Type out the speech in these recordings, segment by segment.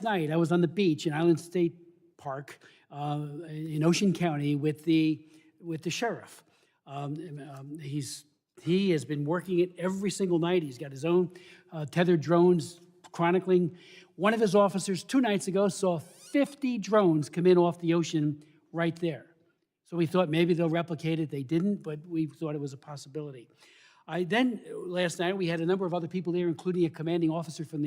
last night I was on the beach in Island State Park in Ocean County with the sheriff. He has been working it every single night. He's got his own tethered drones chronicling. One of his officers 2 nights ago saw 50 drones come in off the ocean right there. So we thought maybe they'll replicate it. They didn't, but we thought it was a possibility. Last night, we had a number of other people there, including a commanding officer from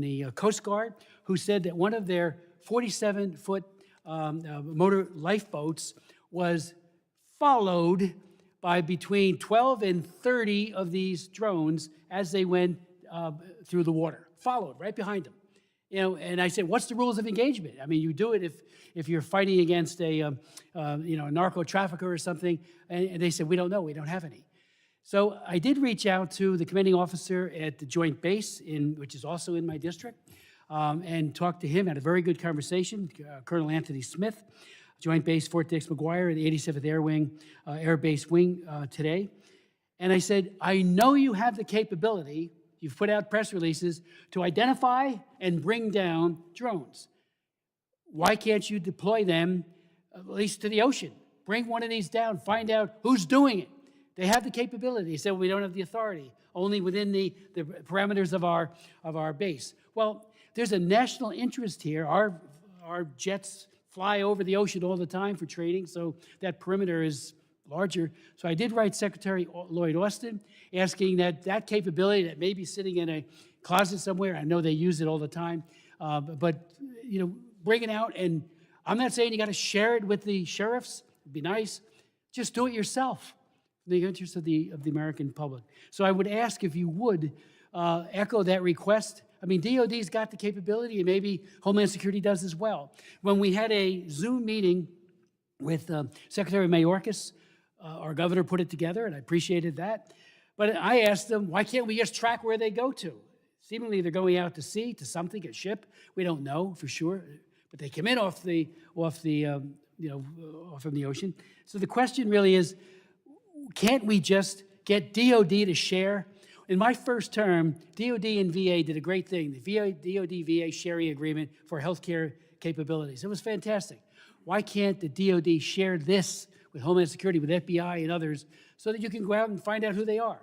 the Coast Guard, who said that one of their 47-foot motor lifeboats was followed by between 12 and 30 of these drones as they went through the water, followed right behind them. And I said, what's the rules of engagement? I mean, you do it if you're fighting against a narco trafficker or something. And they said, we don't know, we don't have any. So I did reach out to the commanding officer at the Joint Base, which is also in my district, and talked to him, had a very good conversation, Colonel Anthony Smith, Joint Base Fort Dix McGuire, the 87th Air Wing, Air Base Wing today. And I said, I know you have the capability, you've put out press releases, to identify and bring down drones. Why can't you deploy them, at least to the ocean? Bring one of these down, find out who's doing it. They have the capability. They said, well, we don't have the authority, only within the parameters of our base. Well, there's a national interest here. Our jets fly over the ocean all the time for training, so that perimeter is larger. So I did write Secretary Lloyd Austin asking that capability that may be sitting in a closet somewhere, I know they use it all the time, but bring it out. And I'm not saying you got to share it with the sheriffs. It'd be nice. Just do it yourself in the interest of the American public. So I would ask if you would echo that request. I mean, DOD's got the capability, and maybe Homeland Security does as well. When we had a Zoom meeting with Secretary Mayorkas, our governor put it together, and I appreciated that. But I asked them, why can't we just track where they go to? Seemingly they're going out to sea, to something, a ship. We don't know for sure, but they come in off from the ocean. So the question really is, can't we just get DOD to share? In my first term, DOD and VA did a great thing, the DOD-VA sharing agreement for healthcare capabilities. It was fantastic. Why can't the DOD share this with Homeland Security, with FBI and others, so that you can go out and find out who they are?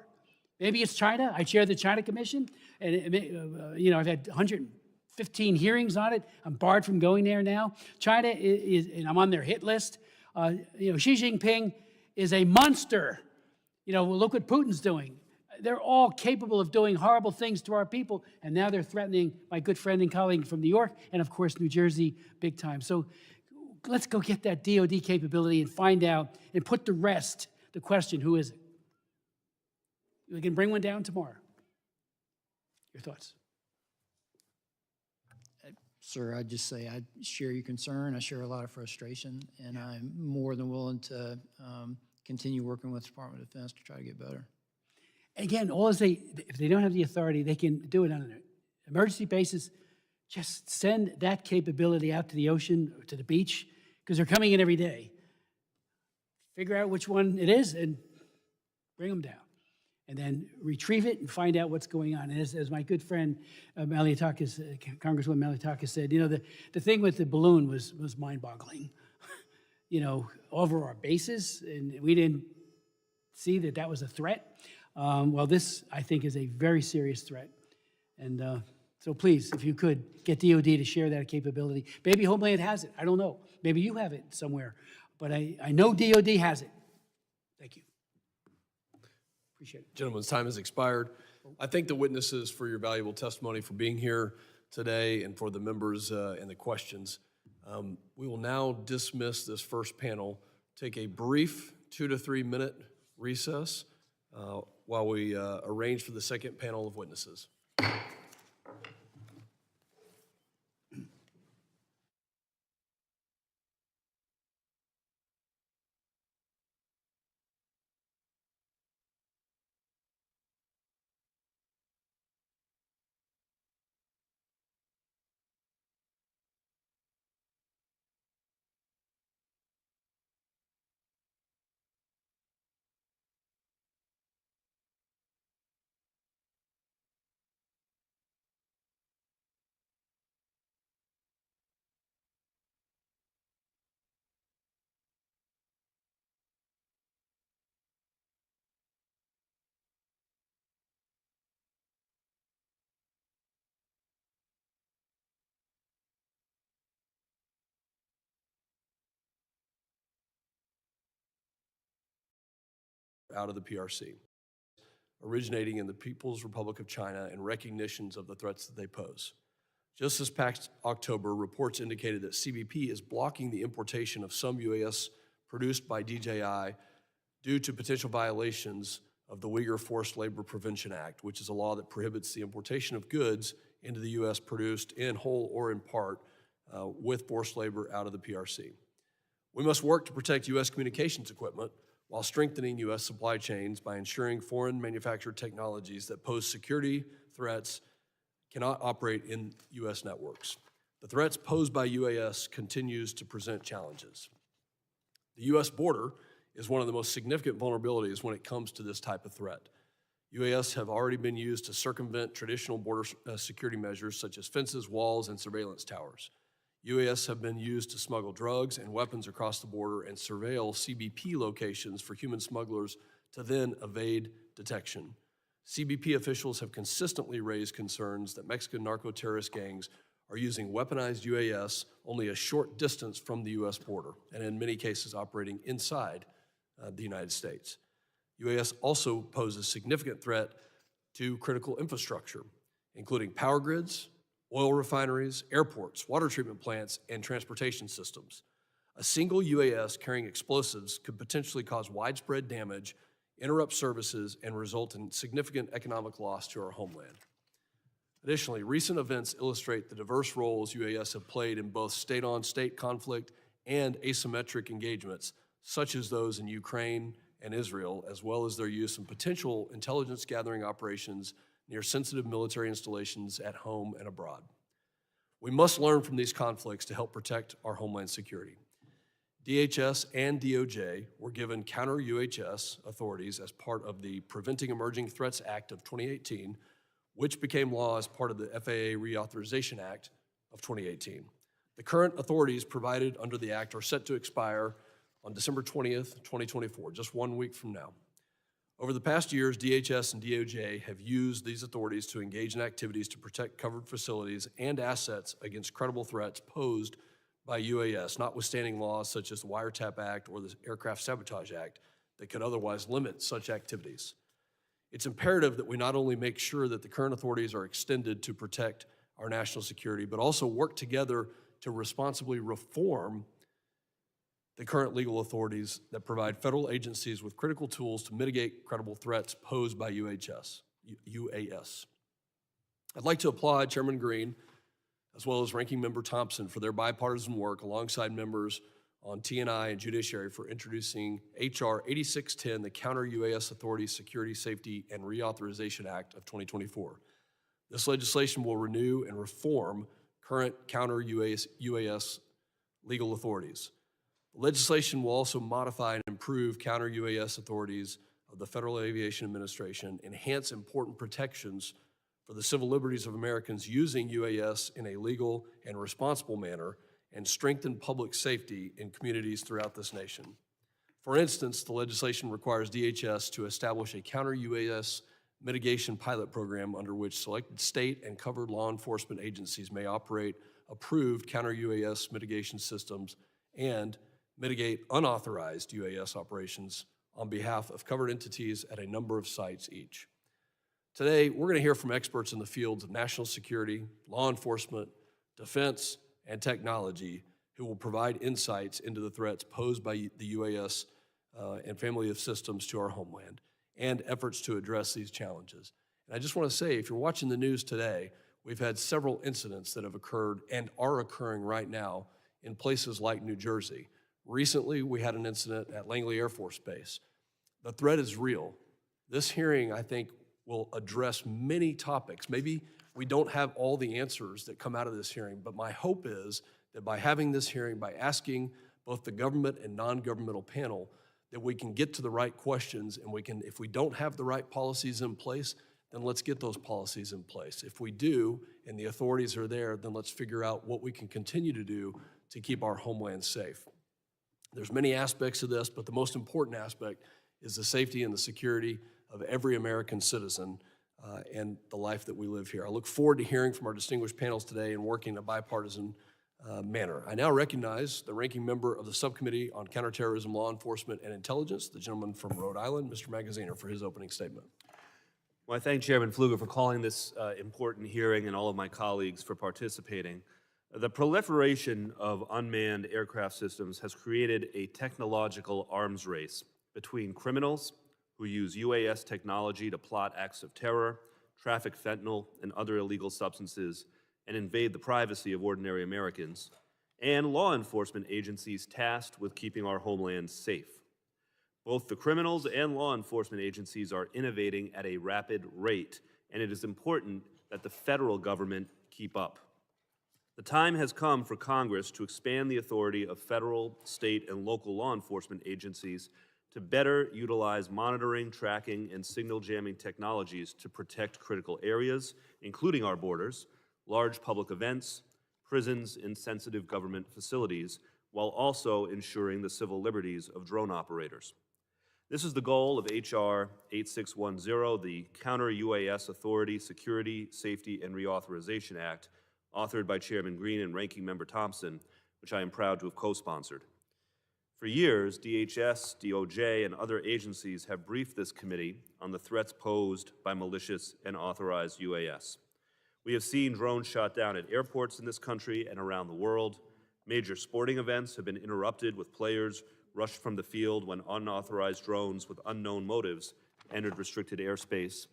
Maybe it's China. I chair the China Commission, and I've had 115 hearings on it. I'm barred from going there now. China is, and I'm on their hit list. Xi Jinping is a monster. Look what Putin's doing. They're all capable of doing horrible things to our people, and now they're threatening my good friend and colleague from New York, and of course, New Jersey, big time. So let's go get that DOD capability and find out and put to rest the question, who is it? We can bring one down tomorrow. Your thoughts? Sir, I'd just say I share your concern. I share a lot of frustration, and I'm more than willing to continue working with the Department of Defense to try to get better. Again, if they don't have the authority, they can do it on an emergency basis. Just send that capability out to the ocean or to the beach, because they're coming in every day. Figure out which one it is and bring them down. And then retrieve it and find out what's going on. And as my good friend Congresswoman Malliotakis said, the thing with the balloon was mind-boggling. Over our bases, and we didn't see that was a threat. Well, this, I think, is a very serious threat. And so please, if you could, get DOD to share that capability. Maybe Homeland has it. I don't know. Maybe you have it somewhere. But I know DOD has it. Thank you. Appreciate it. Gentlemen's time has expired. I thank the witnesses for your valuable testimony, for being here today, and for the members and the questions. We will now dismiss this first panel, take a brief 2 to 3 minute recess while we arrange for the second panel of witnesses. out of the PRC, originating in the People's Republic of China and recognitions of the threats that they pose. Just this past October, reports indicated that CBP is blocking the importation of some UAS produced by DJI due to potential violations of the Uyghur Forced Labor Prevention Act, which is a law that prohibits the importation of goods into the U.S. produced in whole or in part with forced labor out of the PRC. We must work to protect U.S. communications equipment while strengthening U.S. supply chains by ensuring foreign manufactured technologies that pose security threats cannot operate in U.S. networks. The threats posed by UAS continues to present challenges. The U.S. border is one of the most significant vulnerabilities when it comes to this type of threat. UAS have already been used to circumvent traditional border security measures such as fences, walls, and surveillance towers. UAS have been used to smuggle drugs and weapons across the border and surveil CBP locations for human smugglers to then evade detection. CBP officials have consistently raised concerns that Mexican narco-terrorist gangs are using weaponized UAS only a short distance from the U.S. border, and in many cases operating inside the United States. UAS also pose a significant threat to critical infrastructure, including power grids, oil refineries, airports, water treatment plants, and transportation systems. A single UAS carrying explosives could potentially cause widespread damage, interrupt services, and result in significant economic loss to our homeland. Additionally, recent events illustrate the diverse roles UAS have played in both state-on-state conflict and asymmetric engagements, such as those in Ukraine and Israel, as well as their use in potential intelligence gathering operations near sensitive military installations at home and abroad. We must learn from these conflicts to help protect our homeland security. DHS and DOJ were given counter-UHS authorities as part of the Preventing Emerging Threats Act of 2018, which became law as part of the FAA Reauthorization Act of 2018. The current authorities provided under the act are set to expire on December 20th, 2024, just 1 week from now. Over the past years, DHS and DOJ have used these authorities to engage in activities to protect covered facilities and assets against credible threats posed by UAS, notwithstanding laws such as the Wiretap Act or the Aircraft Sabotage Act that could otherwise limit such activities. It's imperative that we not only make sure that the current authorities are extended to protect our national security, but also work together to responsibly reform the current legal authorities that provide federal agencies with critical tools to mitigate credible threats posed by UAS. I'd like to applaud Chairman Green, as well as Ranking Member Thompson, for their bipartisan work alongside members on T&I and Judiciary for introducing H.R. 8610, the Counter-UAS Authority Security, Safety, and Reauthorization Act of 2024. This legislation will renew and reform current counter-UAS legal authorities. The legislation will also modify and improve counter-UAS authorities of the Federal Aviation Administration, enhance important protections for the civil liberties of Americans using UAS in a legal and responsible manner, and strengthen public safety in communities throughout this nation. For instance, the legislation requires DHS to establish a counter-UAS mitigation pilot program under which selected state and covered law enforcement agencies may operate approved counter-UAS mitigation systems and mitigate unauthorized UAS operations on behalf of covered entities at a number of sites each. Today, we're going to hear from experts in the fields of national security, law enforcement, defense, and technology who will provide insights into the threats posed by the UAS and family of systems to our homeland and efforts to address these challenges. And I just want to say, if you're watching the news today, we've had several incidents that have occurred and are occurring right now in places like New Jersey. Recently, we had an incident at Langley Air Force Base. The threat is real. This hearing, I think, will address many topics. Maybe we don't have all the answers that come out of this hearing, but my hope is that by having this hearing, by asking both the government and non-governmental panel, that we can get to the right questions, and we can, if we don't have the right policies in place, then let's get those policies in place. If we do, and the authorities are there, then let's figure out what we can continue to do to keep our homeland safe. There's many aspects of this, but the most important aspect is the safety and the security of every American citizen and the life that we live here. I look forward to hearing from our distinguished panels today and working in a bipartisan manner. I now recognize the ranking member of the Subcommittee on Counterterrorism, Law Enforcement, and Intelligence, the gentleman from Rhode Island, Mr. Magaziner, for his opening statement. Well, I thank Chairman Pfluger for calling this important hearing and all of my colleagues for participating. The proliferation of unmanned aircraft systems has created a technological arms race between criminals who use UAS technology to plot acts of terror, traffic fentanyl and other illegal substances, and invade the privacy of ordinary Americans, and law enforcement agencies tasked with keeping our homeland safe. Both the criminals and law enforcement agencies are innovating at a rapid rate, and it is important that the federal government keep up. The time has come for Congress to expand the authority of federal, state, and local law enforcement agencies to better utilize monitoring, tracking, and signal jamming technologies to protect critical areas, including our borders, large public events, prisons, and sensitive government facilities, while also ensuring the civil liberties of drone operators. This is the goal of H.R. 8610, the Counter-UAS Authority, Security, Safety, and Reauthorization Act, authored by Chairman Green and Ranking Member Thompson, which I am proud to have co-sponsored. For years, DHS, DOJ, and other agencies have briefed this committee on the threats posed by malicious and authorized UAS. We have seen drones shot down at airports in this country and around the world. Major sporting events have been interrupted with players rushed from the field when unauthorized drones with unknown motives entered restricted airspace.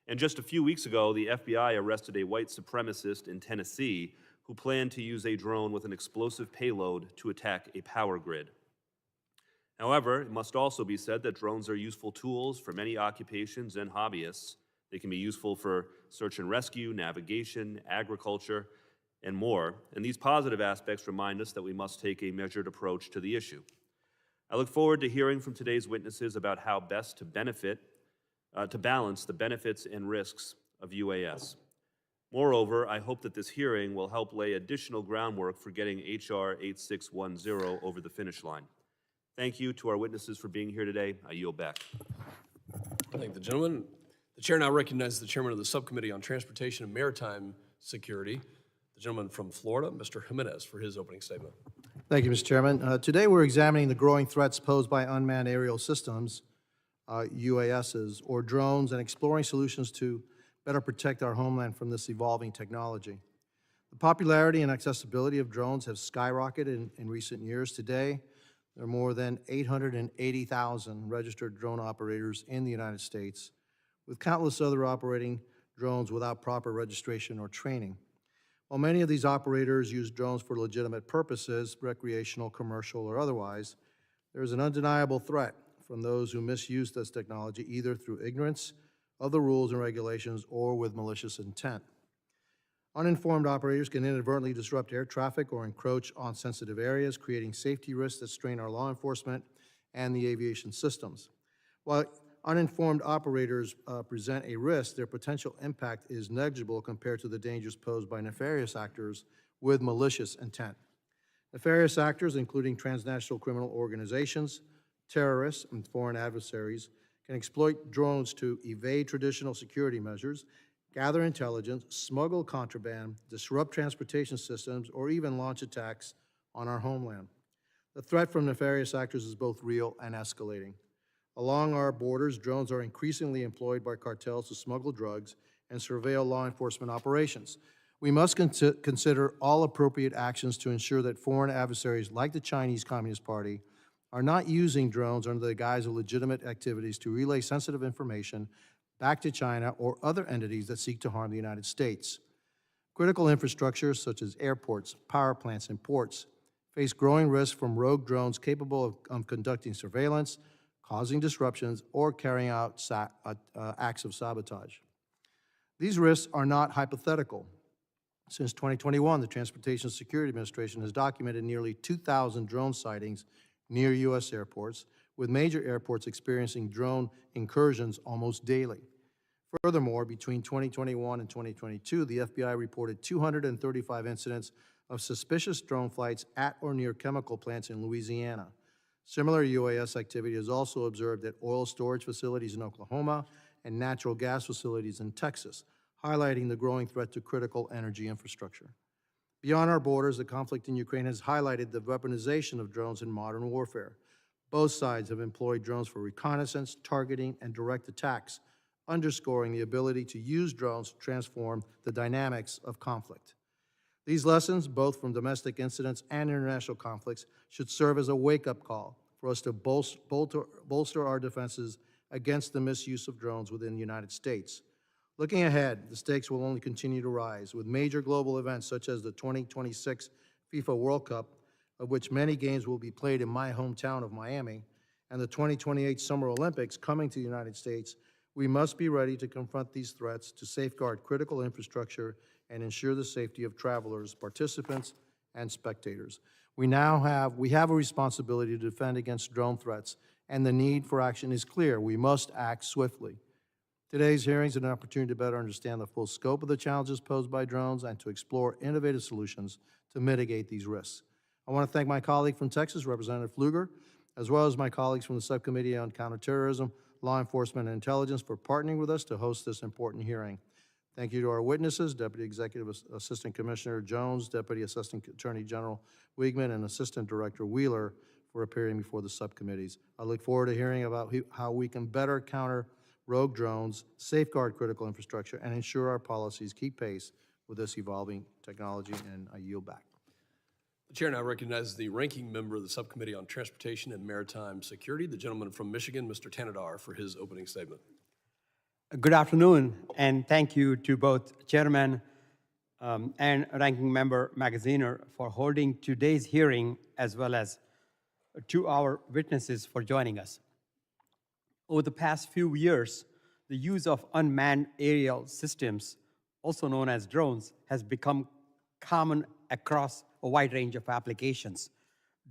And just a few weeks ago, the FBI arrested a white supremacist in Tennessee who planned to use a drone with an explosive payload to attack a power grid. However, it must also be said that drones are useful tools for many occupations and hobbyists. They can be useful for search and rescue, navigation, agriculture, and more. And these positive aspects remind us that we must take a measured approach to the issue. I look forward to hearing from today's witnesses about how best to balance the benefits and risks of UAS. Moreover, I hope that this hearing will help lay additional groundwork for getting H.R. 8610 over the finish line. Thank you to our witnesses for being here today. I yield back. I thank the gentleman. The chair now recognizes the chairman of the Subcommittee on Transportation and Maritime Security, the gentleman from Florida, Mr. Jimenez, for his opening statement. Thank you, Mr. Chairman. Today we're examining the growing threats posed by unmanned aerial systems, UASs, or drones, and exploring solutions to better protect our homeland from this evolving technology. The popularity and accessibility of drones have skyrocketed in recent years. Today, there are more than 880,000 registered drone operators in the United States, with countless other operating drones without proper registration or training. While many of these operators use drones for legitimate purposes, recreational, commercial, or otherwise, there is an undeniable threat from those who misuse this technology either through ignorance of the rules and regulations or with malicious intent. Uninformed operators can inadvertently disrupt air traffic or encroach on sensitive areas, creating safety risks that strain our law enforcement and the aviation systems. While uninformed operators present a risk, their potential impact is negligible compared to the dangers posed by nefarious actors with malicious intent. Nefarious actors, including transnational criminal organizations, terrorists, and foreign adversaries, can exploit drones to evade traditional security measures, gather intelligence, smuggle contraband, disrupt transportation systems, or even launch attacks on our homeland. The threat from nefarious actors is both real and escalating. Along our borders, drones are increasingly employed by cartels to smuggle drugs and surveil law enforcement operations. We must consider all appropriate actions to ensure that foreign adversaries like the Chinese Communist Party are not using drones under the guise of legitimate activities to relay sensitive information back to China or other entities that seek to harm the United States. Critical infrastructures such as airports, power plants, and ports face growing risks from rogue drones capable of conducting surveillance, causing disruptions, or carrying out acts of sabotage. These risks are not hypothetical. Since 2021, the Transportation Security Administration has documented nearly 2,000 drone sightings near U.S. airports, with major airports experiencing drone incursions almost daily. Furthermore, between 2021 and 2022, the FBI reported 235 incidents of suspicious drone flights at or near chemical plants in Louisiana. Similar UAS activity is also observed at oil storage facilities in Oklahoma and natural gas facilities in Texas, highlighting the growing threat to critical energy infrastructure. Beyond our borders, the conflict in Ukraine has highlighted the weaponization of drones in modern warfare. Both sides have employed drones for reconnaissance, targeting, and direct attacks, underscoring the ability to use drones to transform the dynamics of conflict. These lessons, both from domestic incidents and international conflicts, should serve as a wake-up call for us to bolster our defenses against the misuse of drones within the United States. Looking ahead, the stakes will only continue to rise, with major global events such as the 2026 FIFA World Cup, of which many games will be played in my hometown of Miami, and the 2028 Summer Olympics coming to the United States. We must be ready to confront these threats to safeguard critical infrastructure and ensure the safety of travelers, participants, and spectators. We have a responsibility to defend against drone threats, and the need for action is clear. We must act swiftly. Today's hearing is an opportunity to better understand the full scope of the challenges posed by drones and to explore innovative solutions to mitigate these risks. I want to thank my colleague from Texas, Representative Pfluger, as well as my colleagues from the Subcommittee on Counterterrorism, Law Enforcement, and Intelligence for partnering with us to host this important hearing. Thank you to our witnesses, Deputy Executive Assistant Commissioner Jones, Deputy Assistant Attorney General Wiegman, and Assistant Director Wheeler for appearing before the subcommittees. I look forward to hearing about how we can better counter rogue drones, safeguard critical infrastructure, and ensure our policies keep pace with this evolving technology, and I yield back. The chair now recognizes the ranking member of the Subcommittee on Transportation and Maritime Security, the gentleman from Michigan, Mr. Tanadar, for his opening statement. Good afternoon, and thank you to both Chairman and Ranking Member Magaziner for holding today's hearing, as well as to our witnesses for joining us. Over the past few years, the use of unmanned aerial systems, also known as drones, has become common across a wide range of applications.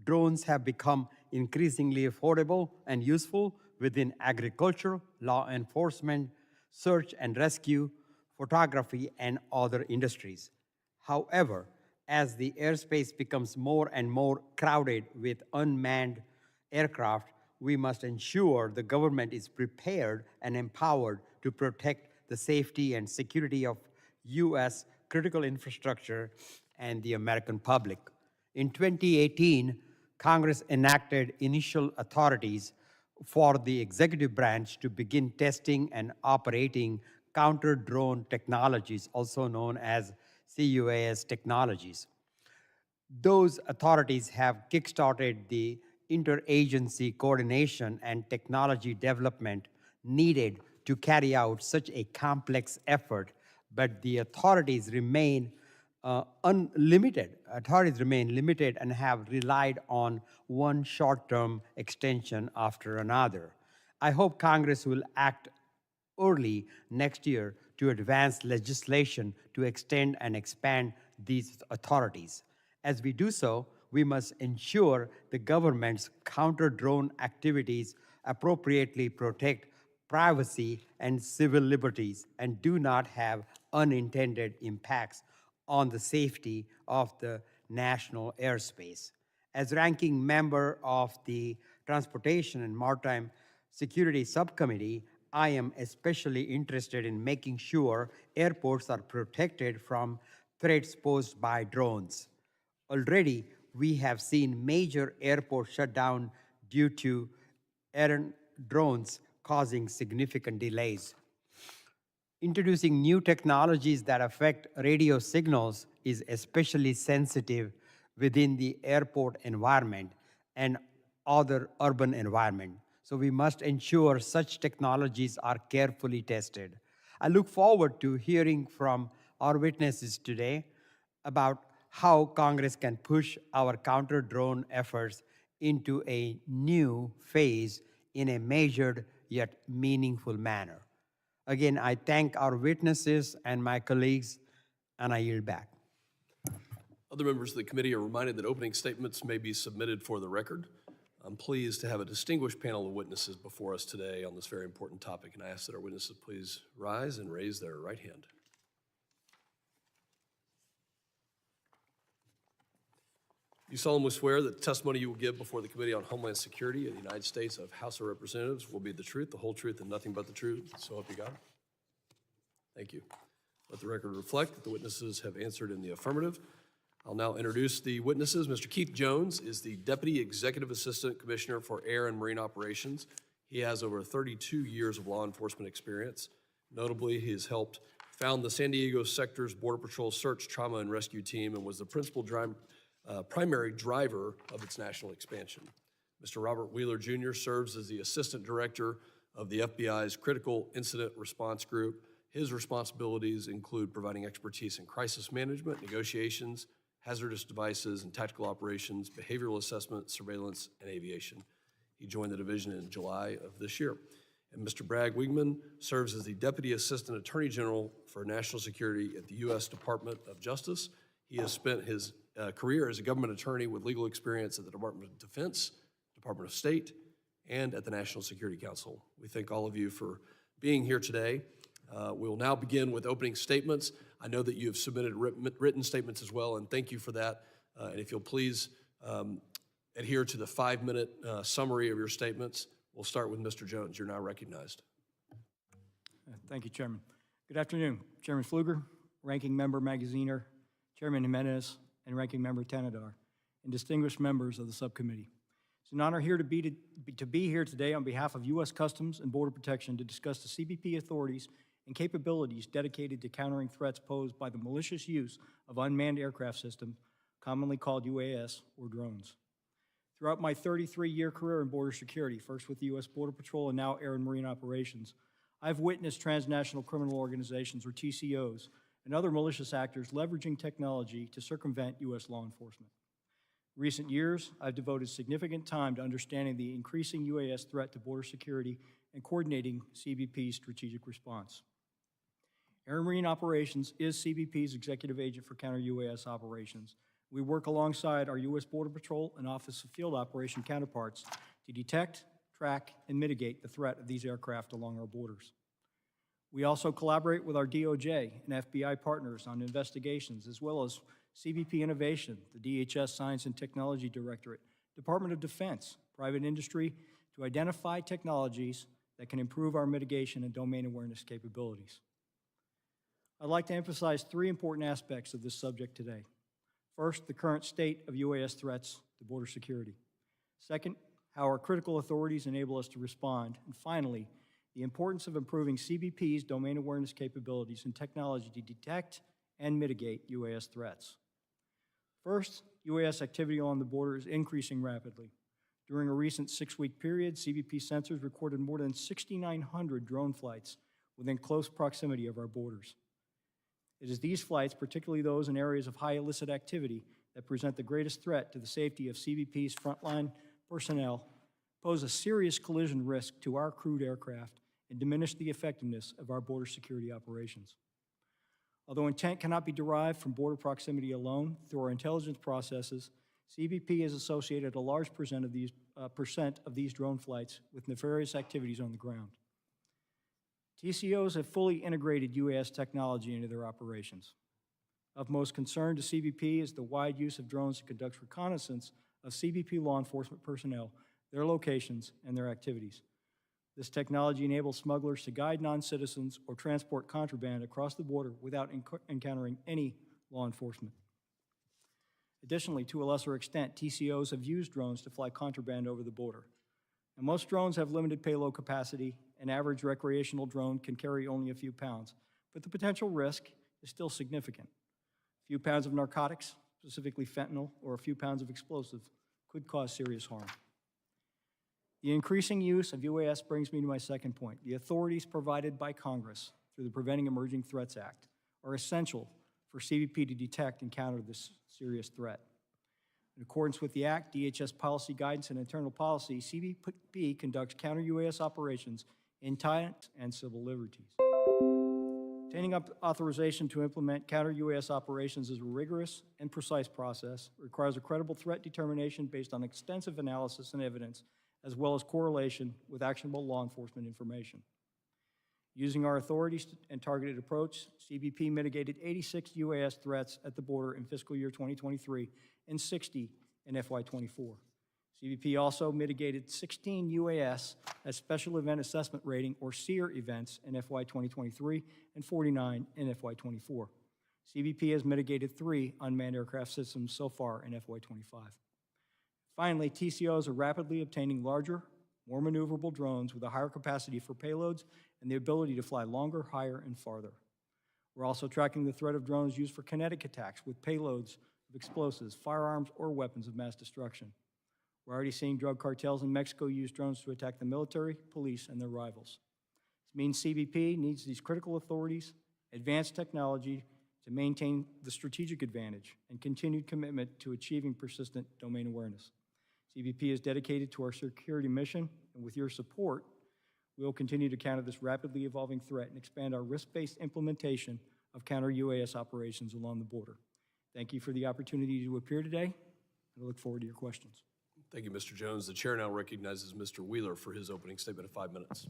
Drones have become increasingly affordable and useful within agriculture, law enforcement, search and rescue, photography, and other industries. However, as the airspace becomes more and more crowded with unmanned aircraft, we must ensure the government is prepared and empowered to protect the safety and security of U.S. critical infrastructure and the American public. In 2018, Congress enacted initial authorities for the executive branch to begin testing and operating counter-drone technologies, also known as CUAS technologies. Those authorities have kickstarted the interagency coordination and technology development needed to carry out such a complex effort, but the authorities remain limited and have relied on one short-term extension after another. I hope Congress will act early next year to advance legislation to extend and expand these authorities. As we do so, we must ensure the government's counter-drone activities appropriately protect privacy and civil liberties and do not have unintended impacts on the safety of the national airspace. As ranking member of the Transportation and Maritime Security Subcommittee, I am especially interested in making sure airports are protected from threats posed by drones. Already, we have seen major airports shut down due to errant drones causing significant delays. Introducing new technologies that affect radio signals is especially sensitive within the airport environment and other urban environment. So we must ensure such technologies are carefully tested. I look forward to hearing from our witnesses today about how Congress can push our counter-drone efforts into a new phase in a measured yet meaningful manner. Again, I thank our witnesses and my colleagues, and I yield back. Other members of the committee are reminded that opening statements may be submitted for the record. I'm pleased to have a distinguished panel of witnesses before us today on this very important topic, and I ask that our witnesses please rise and raise their right hand. You solemnly swear that the testimony you will give before the Committee on Homeland Security of the United States of House of Representatives will be the truth, the whole truth, and nothing but the truth. So help you God. Thank you. Let the record reflect that the witnesses have answered in the affirmative. I'll now introduce the witnesses. Mr. Keith Jones is the Deputy Executive Assistant Commissioner for Air and Marine Operations. He has over 32 years of law enforcement experience. Notably, he has helped found the San Diego sector's Border Patrol Search, Trauma, and Rescue Team and was the primary driver of its national expansion. Mr. Robert Wheeler Jr. serves as the Assistant Director of the FBI's Critical Incident Response Group. His responsibilities include providing expertise in crisis management, negotiations, hazardous devices and tactical operations, behavioral assessment, surveillance, and aviation. He joined the division in July of this year. And Mr. Bragg Wiegman serves as the Deputy Assistant Attorney General for National Security at the U.S. Department of Justice. He has spent his career as a government attorney with legal experience at the Department of Defense, Department of State, and at the National Security Council. We thank all of you for being here today. We will now begin with opening statements. I know that you have submitted written statements as well, and thank you for that. And if you'll please adhere to the 5-minute summary of your statements. We'll start with Mr. Jones. You're now recognized. Thank you, Chairman. Good afternoon. Chairman Pfluger, Ranking Member Magaziner, Chairman Jimenez, and Ranking Member Tanadar, and distinguished members of the subcommittee. It's an honor here to be here today on behalf of U.S. Customs and Border Protection to discuss the CBP authorities and capabilities dedicated to countering threats posed by the malicious use of unmanned aircraft systems, commonly called UAS or drones. Throughout my 33-year career in border security, first with the U.S. Border Patrol and now Air and Marine Operations, I've witnessed transnational criminal organizations, or TCOs, and other malicious actors leveraging technology to circumvent U.S. law enforcement. In recent years, I've devoted significant time to understanding the increasing UAS threat to border security and coordinating CBP's strategic response. Air and Marine Operations is CBP's executive agent for counter-UAS operations. We work alongside our U.S. Border Patrol and Office of Field Operation counterparts to detect, track, and mitigate the threat of these aircraft along our borders. We also collaborate with our DOJ and FBI partners on investigations, as well as CBP Innovation, the DHS Science and Technology Directorate, Department of Defense, private industry, to identify technologies that can improve our mitigation and domain awareness capabilities. I'd like to emphasize 3 important aspects of this subject today. First, the current state of UAS threats to border security. Second, how our critical authorities enable us to respond. And finally, the importance of improving CBP's domain awareness capabilities and technology to detect and mitigate UAS threats. First, UAS activity along the border is increasing rapidly. During a recent 6-week period, CBP sensors recorded more than 6,900 drone flights within close proximity of our borders. It is these flights, particularly those in areas of high illicit activity, that present the greatest threat to the safety of CBP's frontline personnel, pose a serious collision risk to our crewed aircraft, and diminish the effectiveness of our border security operations. Although intent cannot be derived from border proximity alone, through our intelligence processes, CBP has associated a large percent of these drone flights with nefarious activities on the ground. TCOs have fully integrated UAS technology into their operations. Of most concern to CBP is the wide use of drones to conduct reconnaissance of CBP law enforcement personnel, their locations, and their activities. This technology enables smugglers to guide non-citizens or transport contraband across the border without encountering any law enforcement. Additionally, to a lesser extent, TCOs have used drones to fly contraband over the border. And most drones have limited payload capacity. An average recreational drone can carry only a few pounds, but the potential risk is still significant. A few pounds of narcotics, specifically fentanyl, or a few pounds of explosives could cause serious harm. The increasing use of UAS brings me to my second point. The authorities provided by Congress through the Preventing Emerging Threats Act are essential for CBP to detect and counter this serious threat. In accordance with the Act, DHS policy guidance and internal policy, CBP conducts counter-UAS operations in intent and civil liberties. Obtaining authorization to implement counter-UAS operations is a rigorous and precise process. It requires a credible threat determination based on extensive analysis and evidence, as well as correlation with actionable law enforcement information. Using our authorities and targeted approach, CBP mitigated 86 UAS threats at the border in fiscal year 2023 and 60 in FY24. CBP also mitigated 16 UAS as Special Event Assessment Rating, or SEER events, in FY 2023 and 49 in FY 24. CBP has mitigated 3 unmanned aircraft systems so far in FY25. Finally, TCOs are rapidly obtaining larger, more maneuverable drones with a higher capacity for payloads and the ability to fly longer, higher, and farther. We're also tracking the threat of drones used for kinetic attacks with payloads of explosives, firearms, or weapons of mass destruction. We're already seeing drug cartels in Mexico use drones to attack the military, police, and their rivals. This means CBP needs these critical authorities, advanced technology to maintain the strategic advantage and continued commitment to achieving persistent domain awareness. CBP is dedicated to our security mission, and with your support, we will continue to counter this rapidly evolving threat and expand our risk-based implementation of counter-UAS operations along the border. Thank you for the opportunity to appear today, and I look forward to your questions. Thank you, Mr. Jones. The chair now recognizes Mr. Wheeler for his opening statement of 5 minutes.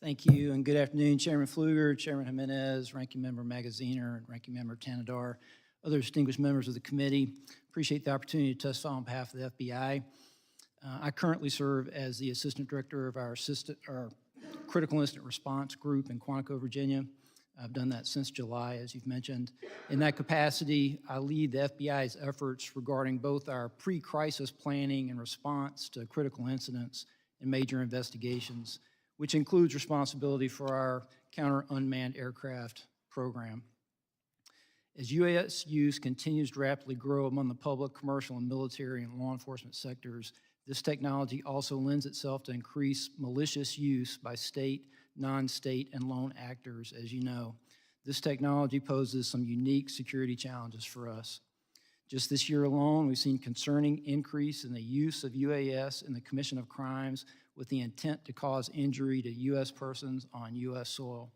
Thank you, and good afternoon, Chairman Fluger, Chairman Jimenez, Ranking Member Magaziner, and Ranking Member Tanadar, other distinguished members of the committee. Appreciate the opportunity to testify on behalf of the FBI. I currently serve as the Assistant Director of our Critical Incident Response Group in Quantico, Virginia. I've done that since July, as you've mentioned. In that capacity, I lead the FBI's efforts regarding both our pre-crisis planning and response to critical incidents and major investigations, which includes responsibility for our counter-unmanned aircraft program. As UAS use continues to rapidly grow among the public, commercial, and military and law enforcement sectors, this technology also lends itself to increased malicious use by state, non-state, and lone actors, as you know. This technology poses some unique security challenges for us. Just this year alone, we've seen concerning increase in the use of UAS in the commission of crimes with the intent to cause injury to U.S. persons on U.S. soil.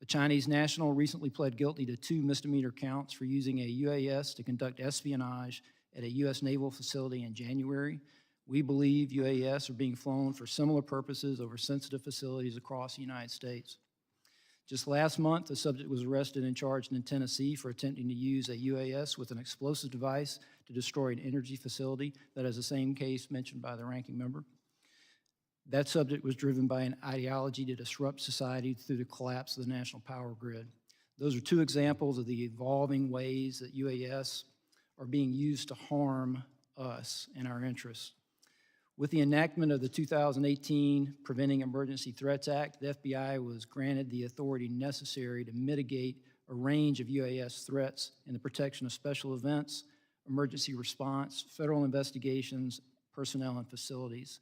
A Chinese national recently pled guilty to 2 misdemeanor counts for using a UAS to conduct espionage at a U.S. naval facility in January. We believe UAS are being flown for similar purposes over sensitive facilities across the United States. Just last month, a subject was arrested and charged in Tennessee for attempting to use a UAS with an explosive device to destroy an energy facility. That is the same case mentioned by the ranking member. That subject was driven by an ideology to disrupt society through the collapse of the national power grid. Those are 2 examples of the evolving ways that UAS are being used to harm us and our interests. With the enactment of the 2018 Preventing Emergency Threats Act, the FBI was granted the authority necessary to mitigate a range of UAS threats in the protection of special events, emergency response, federal investigations, personnel, and facilities.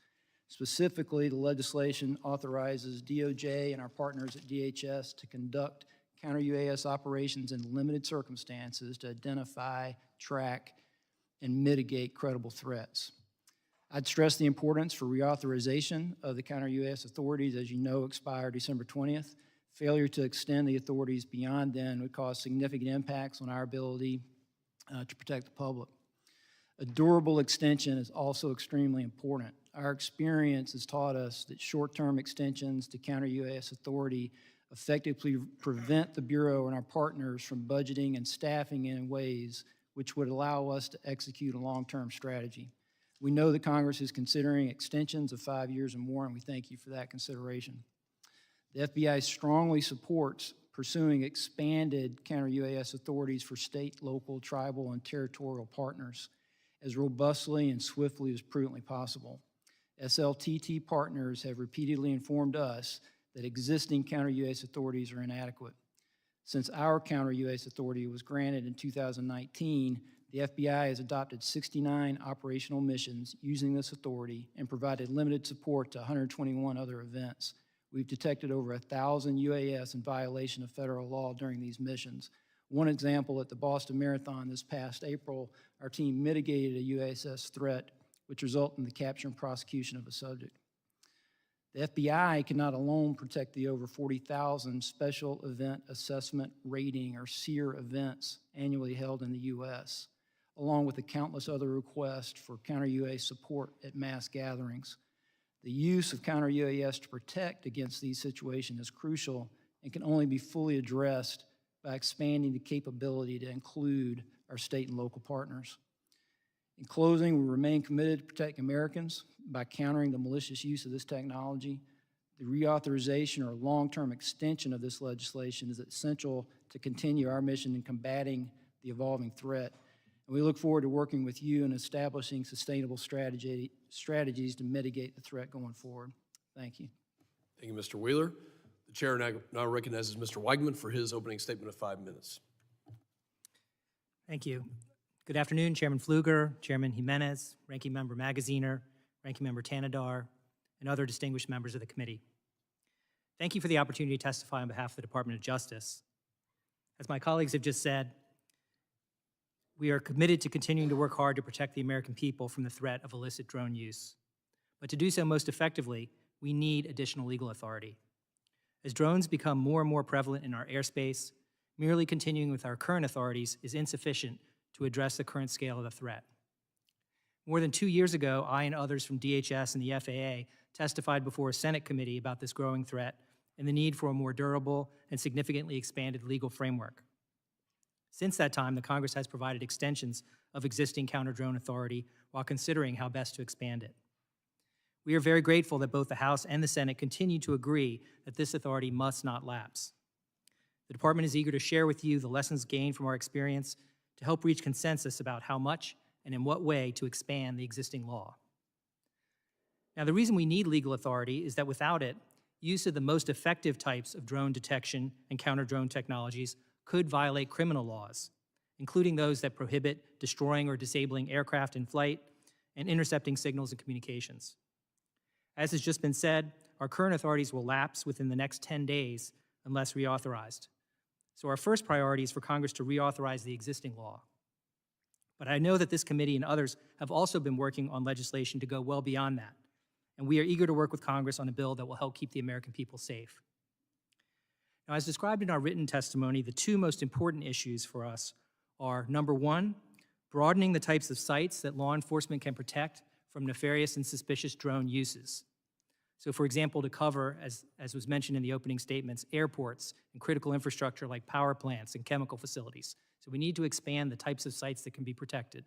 Specifically, the legislation authorizes DOJ and our partners at DHS to conduct counter-UAS operations in limited circumstances to identify, track, and mitigate credible threats. I'd stress the importance for reauthorization of the counter-UAS authorities, as you know, expire December 20th. Failure to extend the authorities beyond then would cause significant impacts on our ability to protect the public. A durable extension is also extremely important. Our experience has taught us that short-term extensions to counter-UAS authority effectively prevent the Bureau and our partners from budgeting and staffing in ways which would allow us to execute a long-term strategy. We know that Congress is considering extensions of 5 years or more, and we thank you for that consideration. The FBI strongly supports pursuing expanded counter-UAS authorities for state, local, tribal, and territorial partners as robustly and swiftly as prudently possible. SLTT partners have repeatedly informed us that existing counter-UAS authorities are inadequate. Since our counter-UAS authority was granted in 2019, the FBI has adopted 69 operational missions using this authority and provided limited support to 121 other events. We've detected over 1,000 UAS in violation of federal law during these missions. One example, at the Boston Marathon this past April, our team mitigated a UAS threat, which resulted in the capture and prosecution of a subject. The FBI cannot alone protect the over 40,000 Special Event Assessment Rating, or SEER, events annually held in the U.S., along with the countless other requests for counter-UAS support at mass gatherings. The use of counter-UAS to protect against these situations is crucial and can only be fully addressed by expanding the capability to include our state and local partners. In closing, we remain committed to protecting Americans by countering the malicious use of this technology. The reauthorization or long-term extension of this legislation is essential to continue our mission in combating the evolving threat. And we look forward to working with you in establishing sustainable strategies to mitigate the threat going forward. Thank you. Thank you, Mr. Wheeler. The chair now recognizes Mr. Weigman for his opening statement of 5 minutes. Thank you. Good afternoon, Chairman Pfluger, Chairman Jimenez, Ranking Member Magaziner, Ranking Member Tanadar, and other distinguished members of the committee. Thank you for the opportunity to testify on behalf of the Department of Justice. As my colleagues have just said, we are committed to continuing to work hard to protect the American people from the threat of illicit drone use. But to do so most effectively, we need additional legal authority. As drones become more and more prevalent in our airspace, merely continuing with our current authorities is insufficient to address the current scale of the threat. More than 2 years ago, I and others from DHS and the FAA testified before a Senate committee about this growing threat and the need for a more durable and significantly expanded legal framework. Since that time, the Congress has provided extensions of existing counter-drone authority while considering how best to expand it. We are very grateful that both the House and the Senate continue to agree that this authority must not lapse. The Department is eager to share with you the lessons gained from our experience to help reach consensus about how much and in what way to expand the existing law. Now, the reason we need legal authority is that without it, use of the most effective types of drone detection and counter-drone technologies could violate criminal laws, including those that prohibit destroying or disabling aircraft in flight and intercepting signals and communications. As has just been said, our current authorities will lapse within the next 10 days unless reauthorized. So our first priority is for Congress to reauthorize the existing law. But I know that this committee and others have also been working on legislation to go well beyond that, and we are eager to work with Congress on a bill that will help keep the American people safe. Now, as described in our written testimony, the two most important issues for us are, number one, broadening the types of sites that law enforcement can protect from nefarious and suspicious drone uses. So, for example, to cover, as was mentioned in the opening statements, airports and critical infrastructure like power plants and chemical facilities. So we need to expand the types of sites that can be protected.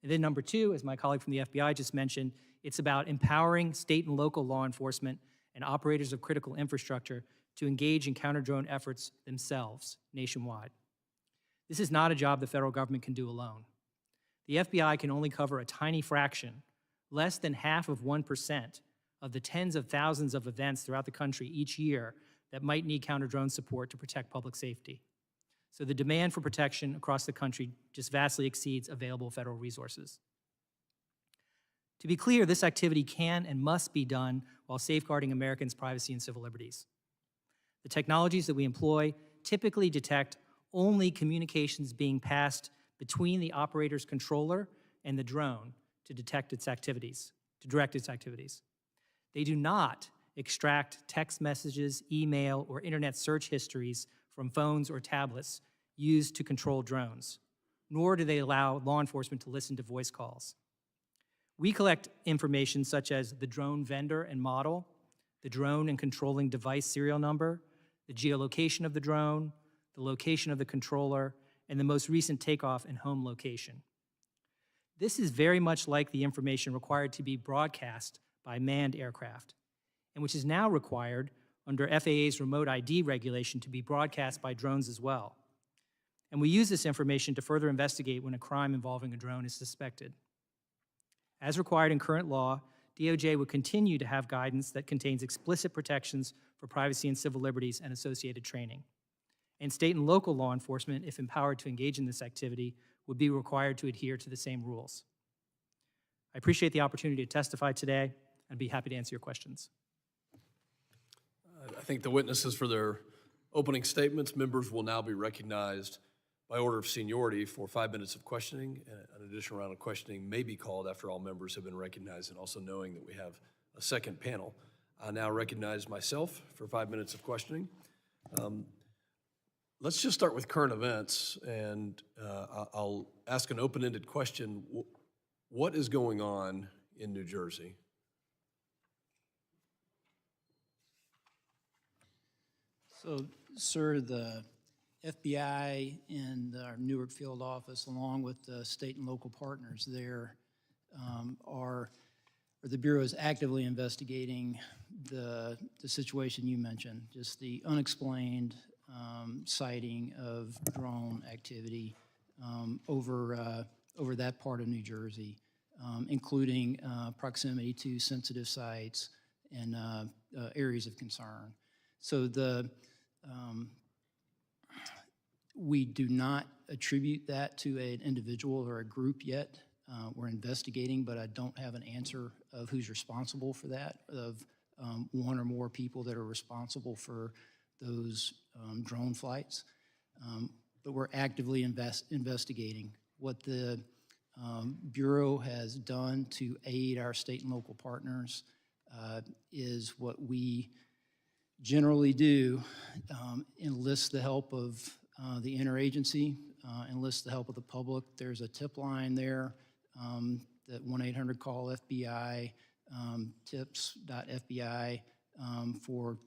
And then number two, as my colleague from the FBI just mentioned, it's about empowering state and local law enforcement and operators of critical infrastructure to engage in counter-drone efforts themselves nationwide. This is not a job the federal government can do alone. The FBI can only cover a tiny fraction, less than half of 1%, of the tens of thousands of events throughout the country each year that might need counter-drone support to protect public safety. So the demand for protection across the country just vastly exceeds available federal resources. To be clear, this activity can and must be done while safeguarding Americans' privacy and civil liberties. The technologies that we employ typically detect only communications being passed between the operator's controller and the drone to detect its activities, to direct its activities. They do not extract text messages, email, or internet search histories from phones or tablets used to control drones, nor do they allow law enforcement to listen to voice calls. We collect information such as the drone vendor and model, the drone and controlling device serial number, the geolocation of the drone, the location of the controller, and the most recent takeoff and home location. This is very much like the information required to be broadcast by manned aircraft, and which is now required under FAA's remote ID regulation to be broadcast by drones as well. And we use this information to further investigate when a crime involving a drone is suspected. As required in current law, DOJ would continue to have guidance that contains explicit protections for privacy and civil liberties and associated training. And state and local law enforcement, if empowered to engage in this activity, would be required to adhere to the same rules. I appreciate the opportunity to testify today. I'd be happy to answer your questions. I thank the witnesses for their opening statements. Members will now be recognized by order of seniority for 5 minutes of questioning. An additional round of questioning may be called after all members have been recognized, and also knowing that we have a second panel. I now recognize myself for 5 minutes of questioning. Let's just start with current events, and I'll ask an open-ended question. What is going on in New Jersey? So, sir, the FBI and our Newark field office, along with the state and local partners there, are or the Bureau is actively investigating the situation you mentioned, just the unexplained sighting of drone activity over that part of New Jersey, including proximity to sensitive sites and areas of concern. So we do not attribute that to an individual or a group yet. We're investigating, but I don't have an answer of who's responsible for that, of one or more people that are responsible for those drone flights. But we're actively investigating. What the Bureau has done to aid our state and local partners is what we generally do, enlist the help of the interagency, enlist the help of the public. There's a tip line there, that 1-800-CALL-FBI, tips.fbi, for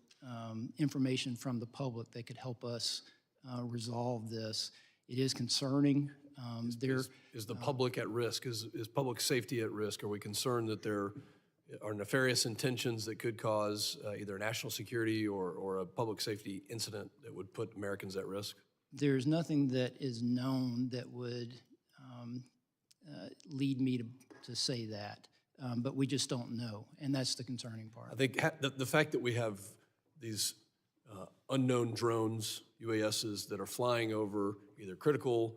information from the public that could help us resolve this. It is concerning. Is the public at risk? Is public safety at risk? Are we concerned that there are nefarious intentions that could cause either national security or a public safety incident that would put Americans at risk? There's nothing that is known that would lead me to say that, but we just don't know, and that's the concerning part. I think the fact that we have these unknown drones, UASs, that are flying over either critical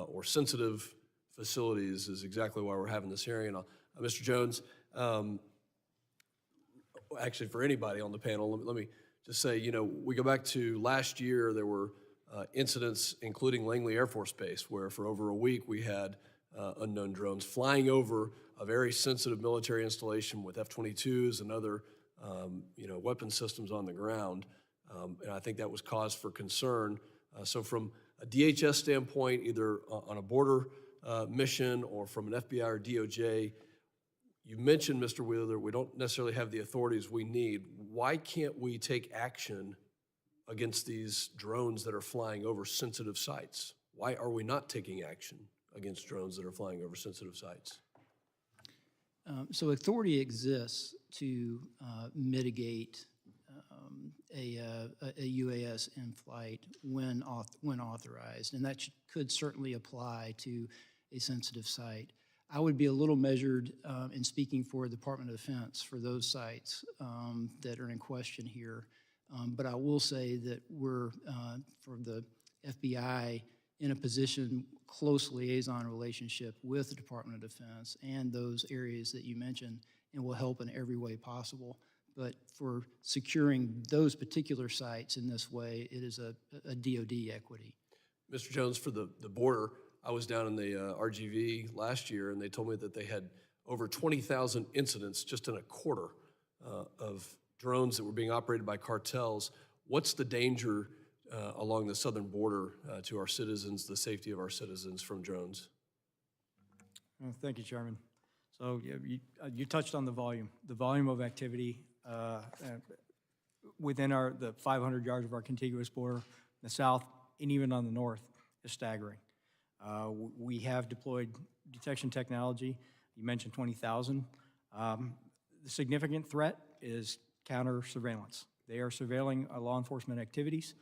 or sensitive facilities is exactly why we're having this hearing. And Mr. Jones, actually for anybody on the panel, let me just say, you know, we go back to last year, there were incidents, including Langley Air Force Base, where for over a week we had unknown drones flying over a very sensitive military installation with F-22s and other weapon systems on the ground. And I think that was cause for concern. So from a DHS standpoint, either on a border mission or from an FBI or DOJ, you mentioned, Mr. Wheeler, we don't necessarily have the authorities we need. Why can't we take action against these drones that are flying over sensitive sites? Why are we not taking action against drones that are flying over sensitive sites? So authority exists to mitigate a UAS in flight when authorized, and that could certainly apply to a sensitive site. I would be a little measured in speaking for the Department of Defense for those sites that are in question here. But I will say that we're, for the FBI, in a position, close liaison relationship with the Department of Defense and those areas that you mentioned, and will help in every way possible. But for securing those particular sites in this way, it is a DoD equity. Mr. Jones, for the border, I was down in the RGV last year, and they told me that they had over 20,000 incidents just in a quarter of drones that were being operated by cartels. What's the danger along the southern border to our citizens, the safety of our citizens from drones? Well, thank you, Chairman. So you touched on the volume of activity within the 500 yards of our contiguous border, the south, and even on the north is staggering. We have deployed detection technology. You mentioned 20,000. The significant threat is counter surveillance. They are surveilling law enforcement activities.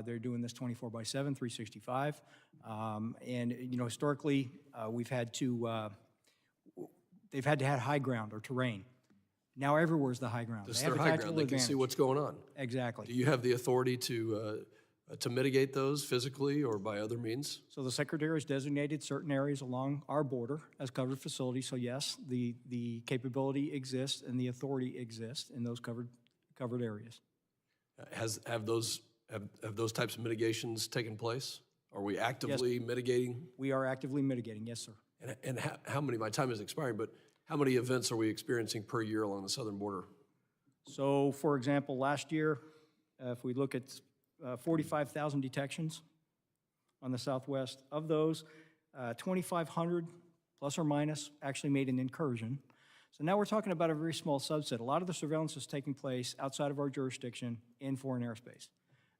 They're doing this 24/7, 365. And historically, they've had to have high ground or terrain. Now everywhere's the high ground. This is They have their a high tactical ground. They can see advantage. what's going on. Exactly. Do you have the authority to mitigate those physically or by other means? So the Secretary has designated certain areas along our border as covered facilities. So yes, the capability exists and the authority exists in those covered areas. Have those types of mitigations taken place? Are we actively mitigating? We are actively mitigating, yes, sir. And how many, my time is expiring, but how many events are we experiencing per year along the southern border? So for example, last year, if we look at 45,000 detections on the southwest, of those, 2,500 plus or minus actually made an incursion. So now we're talking about a very small subset. A lot of the surveillance is taking place outside of our jurisdiction in foreign airspace.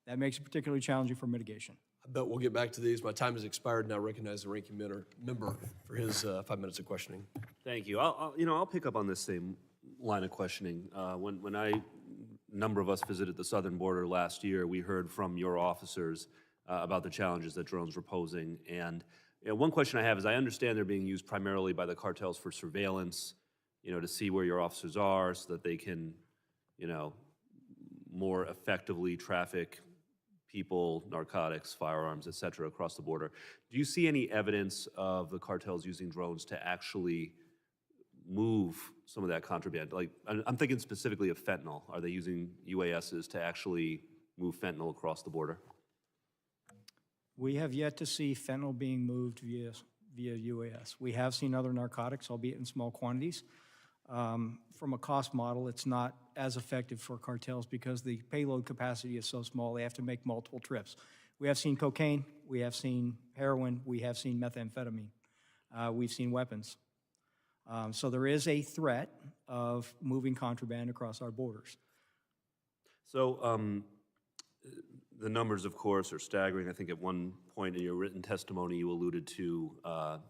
That makes it particularly challenging for mitigation. I bet we'll get back to these. My time has expired. Now recognize the ranking member for his 5 minutes of questioning. Thank you. I'll pick up on this same line of questioning. When a number of us visited the southern border last year, we heard from your officers about the challenges that drones were posing. And one question I have is, I understand they're being used primarily by the cartels for surveillance, to see where your officers are so that they can, more effectively traffic people, narcotics, firearms, et cetera, across the border. Do you see any evidence of the cartels using drones to actually move some of that contraband? Like, I'm thinking specifically of fentanyl. Are they using UASs to actually move fentanyl across the border? We have yet to see fentanyl being moved via UAS. We have seen other narcotics, albeit in small quantities. From a cost model, it's not as effective for cartels because the payload capacity is so small, they have to make multiple trips. We have seen cocaine, we have seen heroin, we have seen methamphetamine, we've seen weapons. So there is a threat of moving contraband across our borders. So the numbers, of course, are staggering. I think at one point in your written testimony, you alluded to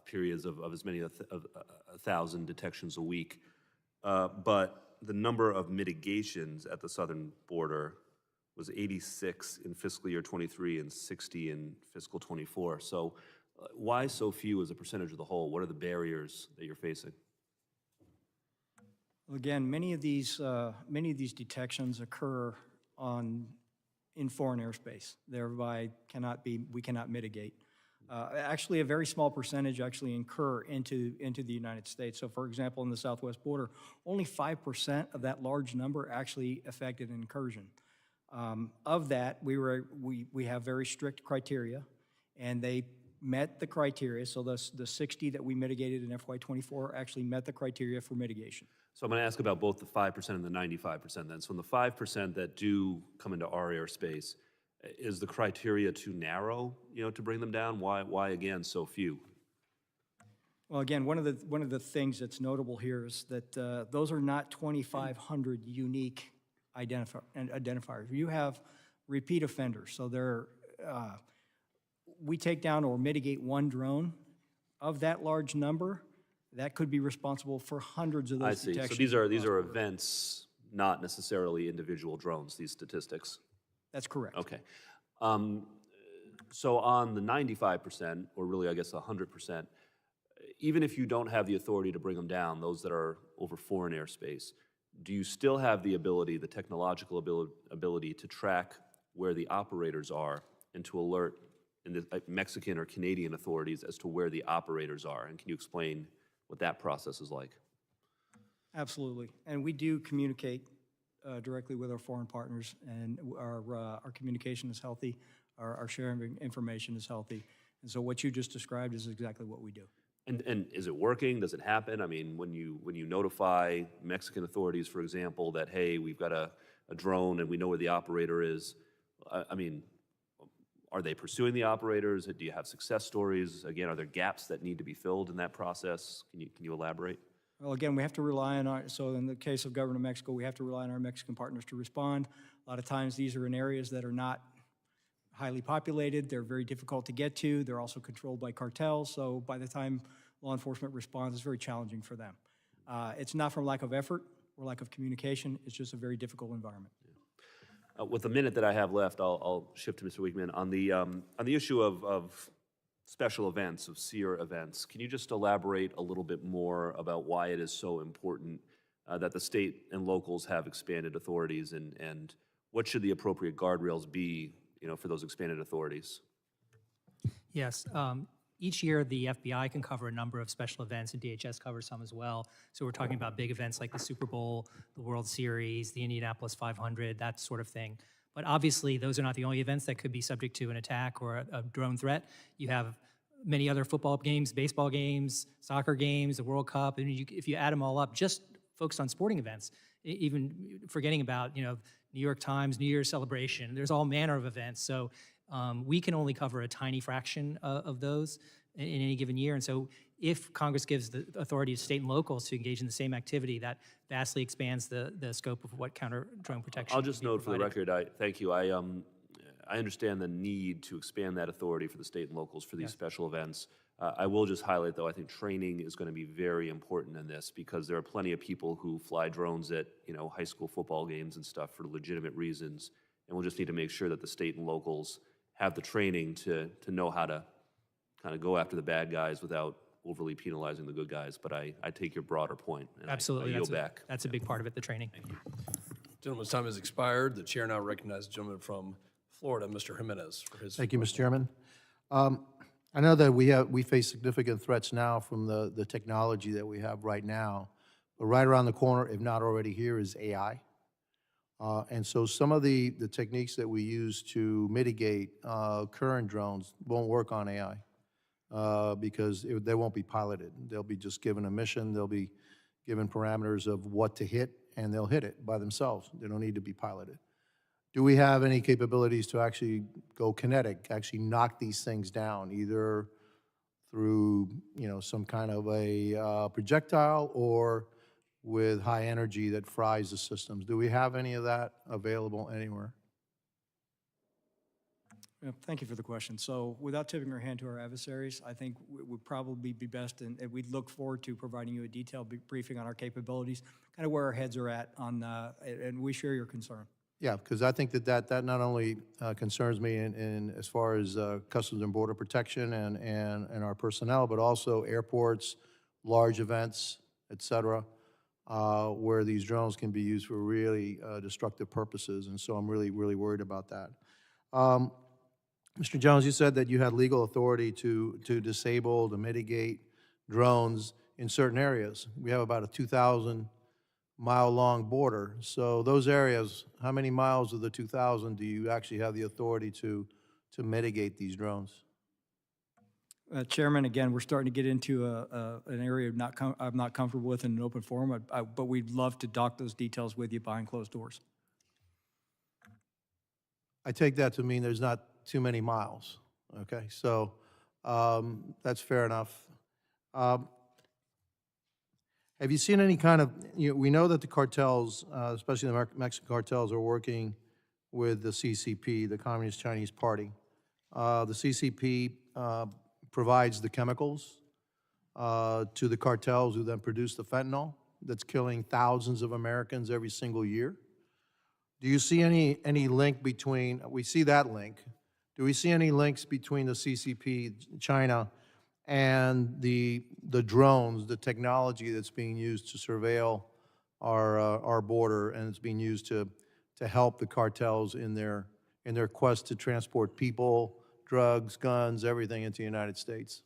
periods of as many as 1,000 detections a week. But the number of mitigations at the southern border was 86 in fiscal year 23 and 60 in fiscal 24. So why so few as a percentage of the whole? What are the barriers that you're facing? Well, again, many of these detections occur in foreign airspace, thereby we cannot mitigate. Actually, a very small percentage actually incur into the United States. So, for example, in the southwest border, only 5% of that large number actually affected an incursion. Of that, we have very strict criteria, and they met the criteria. So the 60 that we mitigated in FY24 actually met the criteria for mitigation. So I'm going to ask about both the 5% and the 95% then. So in the 5% that do come into our airspace, is the criteria too narrow, to bring them down? Why again, so few? Well, again, one of the things that's notable here is that those are not 2,500 unique identifiers. You have repeat offenders. So we take down or mitigate one drone. Of that large number, that could be responsible for hundreds of those I see. detections. So these are events, not necessarily individual drones, these statistics. That's correct. Okay. So on the 95%, or really I guess 100%, even if you don't have the authority to bring them down, those that are over foreign airspace, do you still have the ability, the technological ability to track where the operators are and to alert in the Mexican or Canadian authorities as to where the operators are? And can you explain what that process is like? Absolutely. And we do communicate directly with our foreign partners, and our communication is healthy, our sharing of information is healthy. And so what you just described is exactly what we do. And is it working? Does it happen? I mean, when you notify Mexican authorities, for example, that, hey, we've got a drone and we know where the operator is, I mean, are they pursuing the operators? Do you have success stories? Again, are there gaps that need to be filled in that process? Can you elaborate? Well, again, we have to rely on so in the case of Government of Mexico, we have to rely on our Mexican partners to respond. A lot of times these are in areas that are not highly populated. They're very difficult to get to. They're also controlled by cartels. So by the time law enforcement responds, it's very challenging for them. It's not from lack of effort or lack of communication. It's just a very difficult environment. With the minute that I have left, I'll shift to Mr. Weekman. On the issue of special events, of SEER events, can you just elaborate a little bit more about why it is so important that the state and locals have expanded authorities, and what should the appropriate guardrails be, for those expanded authorities? Yes. Each year, the FBI can cover a number of special events, and DHS covers some as well. So we're talking about big events like the Super Bowl, the World Series, the Indianapolis 500, that sort of thing. But obviously, those are not the only events that could be subject to an attack or a drone threat. You have many other football games, baseball games, soccer games, the World Cup, and if you add them all up, just focused on sporting events, even forgetting about, New York Times, New Year's celebration, there's all manner of events. So we can only cover a tiny fraction of those in any given year. And so if Congress gives the authority to state and locals to engage in the same activity, that vastly expands the scope of what counter-drone protection I'll just note for the record, thank you. I I understand the need to expand that authority for the state and locals for these special events. I will just highlight, though, I think training is going to be very important in this because there are plenty of people who fly drones at, high school football games and stuff for legitimate reasons. And we'll just need to make sure that the state and locals have the training to know how to kind of go after the bad guys without overly penalizing the good guys. But I take your broader point, and Absolutely. I yield back. That's a big part of it, the training. Gentleman's time has expired. The chair now recognizes the gentleman from Florida, Mr. Jimenez, for his. Thank you, Mr. Chairman. I know that we face significant threats now from the technology that we have right now, but right around the corner, if not already here, is AI. And so some of the techniques that we use to mitigate current drones won't work on AI because they won't be piloted. They'll be just given a mission, they'll be given parameters of what to hit, and they'll hit it by themselves. They don't need to be piloted. Do we have any capabilities to actually go kinetic, actually knock these things down, either through, some kind of a projectile or with high energy that fries the systems? Do we have any of that available anywhere? Yeah, thank you for the question. So without tipping our hand to our adversaries, I think it would probably be best, and we'd look forward to providing you a detailed briefing on our capabilities, kind of where our heads are at on, and we share your concern. Yeah, because I think that not only concerns me in as far as Customs and Border Protection and our personnel, but also airports, large events, et cetera, where these drones can be used for really destructive purposes. And so I'm really, really worried about that. Mr. Jones, you said that you had legal authority to disable, to mitigate drones in certain areas. We have about a 2,000-mile-long border. So those areas, how many miles of the 2,000 do you actually have the authority to mitigate these drones? Chairman, again, we're starting to get into an area I'm not comfortable with in an open forum, but we'd love to dock those details with you behind closed doors. I take that to mean there's not too many miles, okay? So that's fair enough. Have you seen any kind of, we know that the cartels, especially the Mexican cartels, are working with the CCP, the Communist Chinese Party. The CCP provides the chemicals to the cartels who then produce the fentanyl that's killing thousands of Americans every single year. Do you see any link between, we see that link, do we see any links between the CCP, China, and the drones, the technology that's being used to surveil our border, and it's being used to help the cartels in their quest to transport people, drugs, guns, everything into the United States?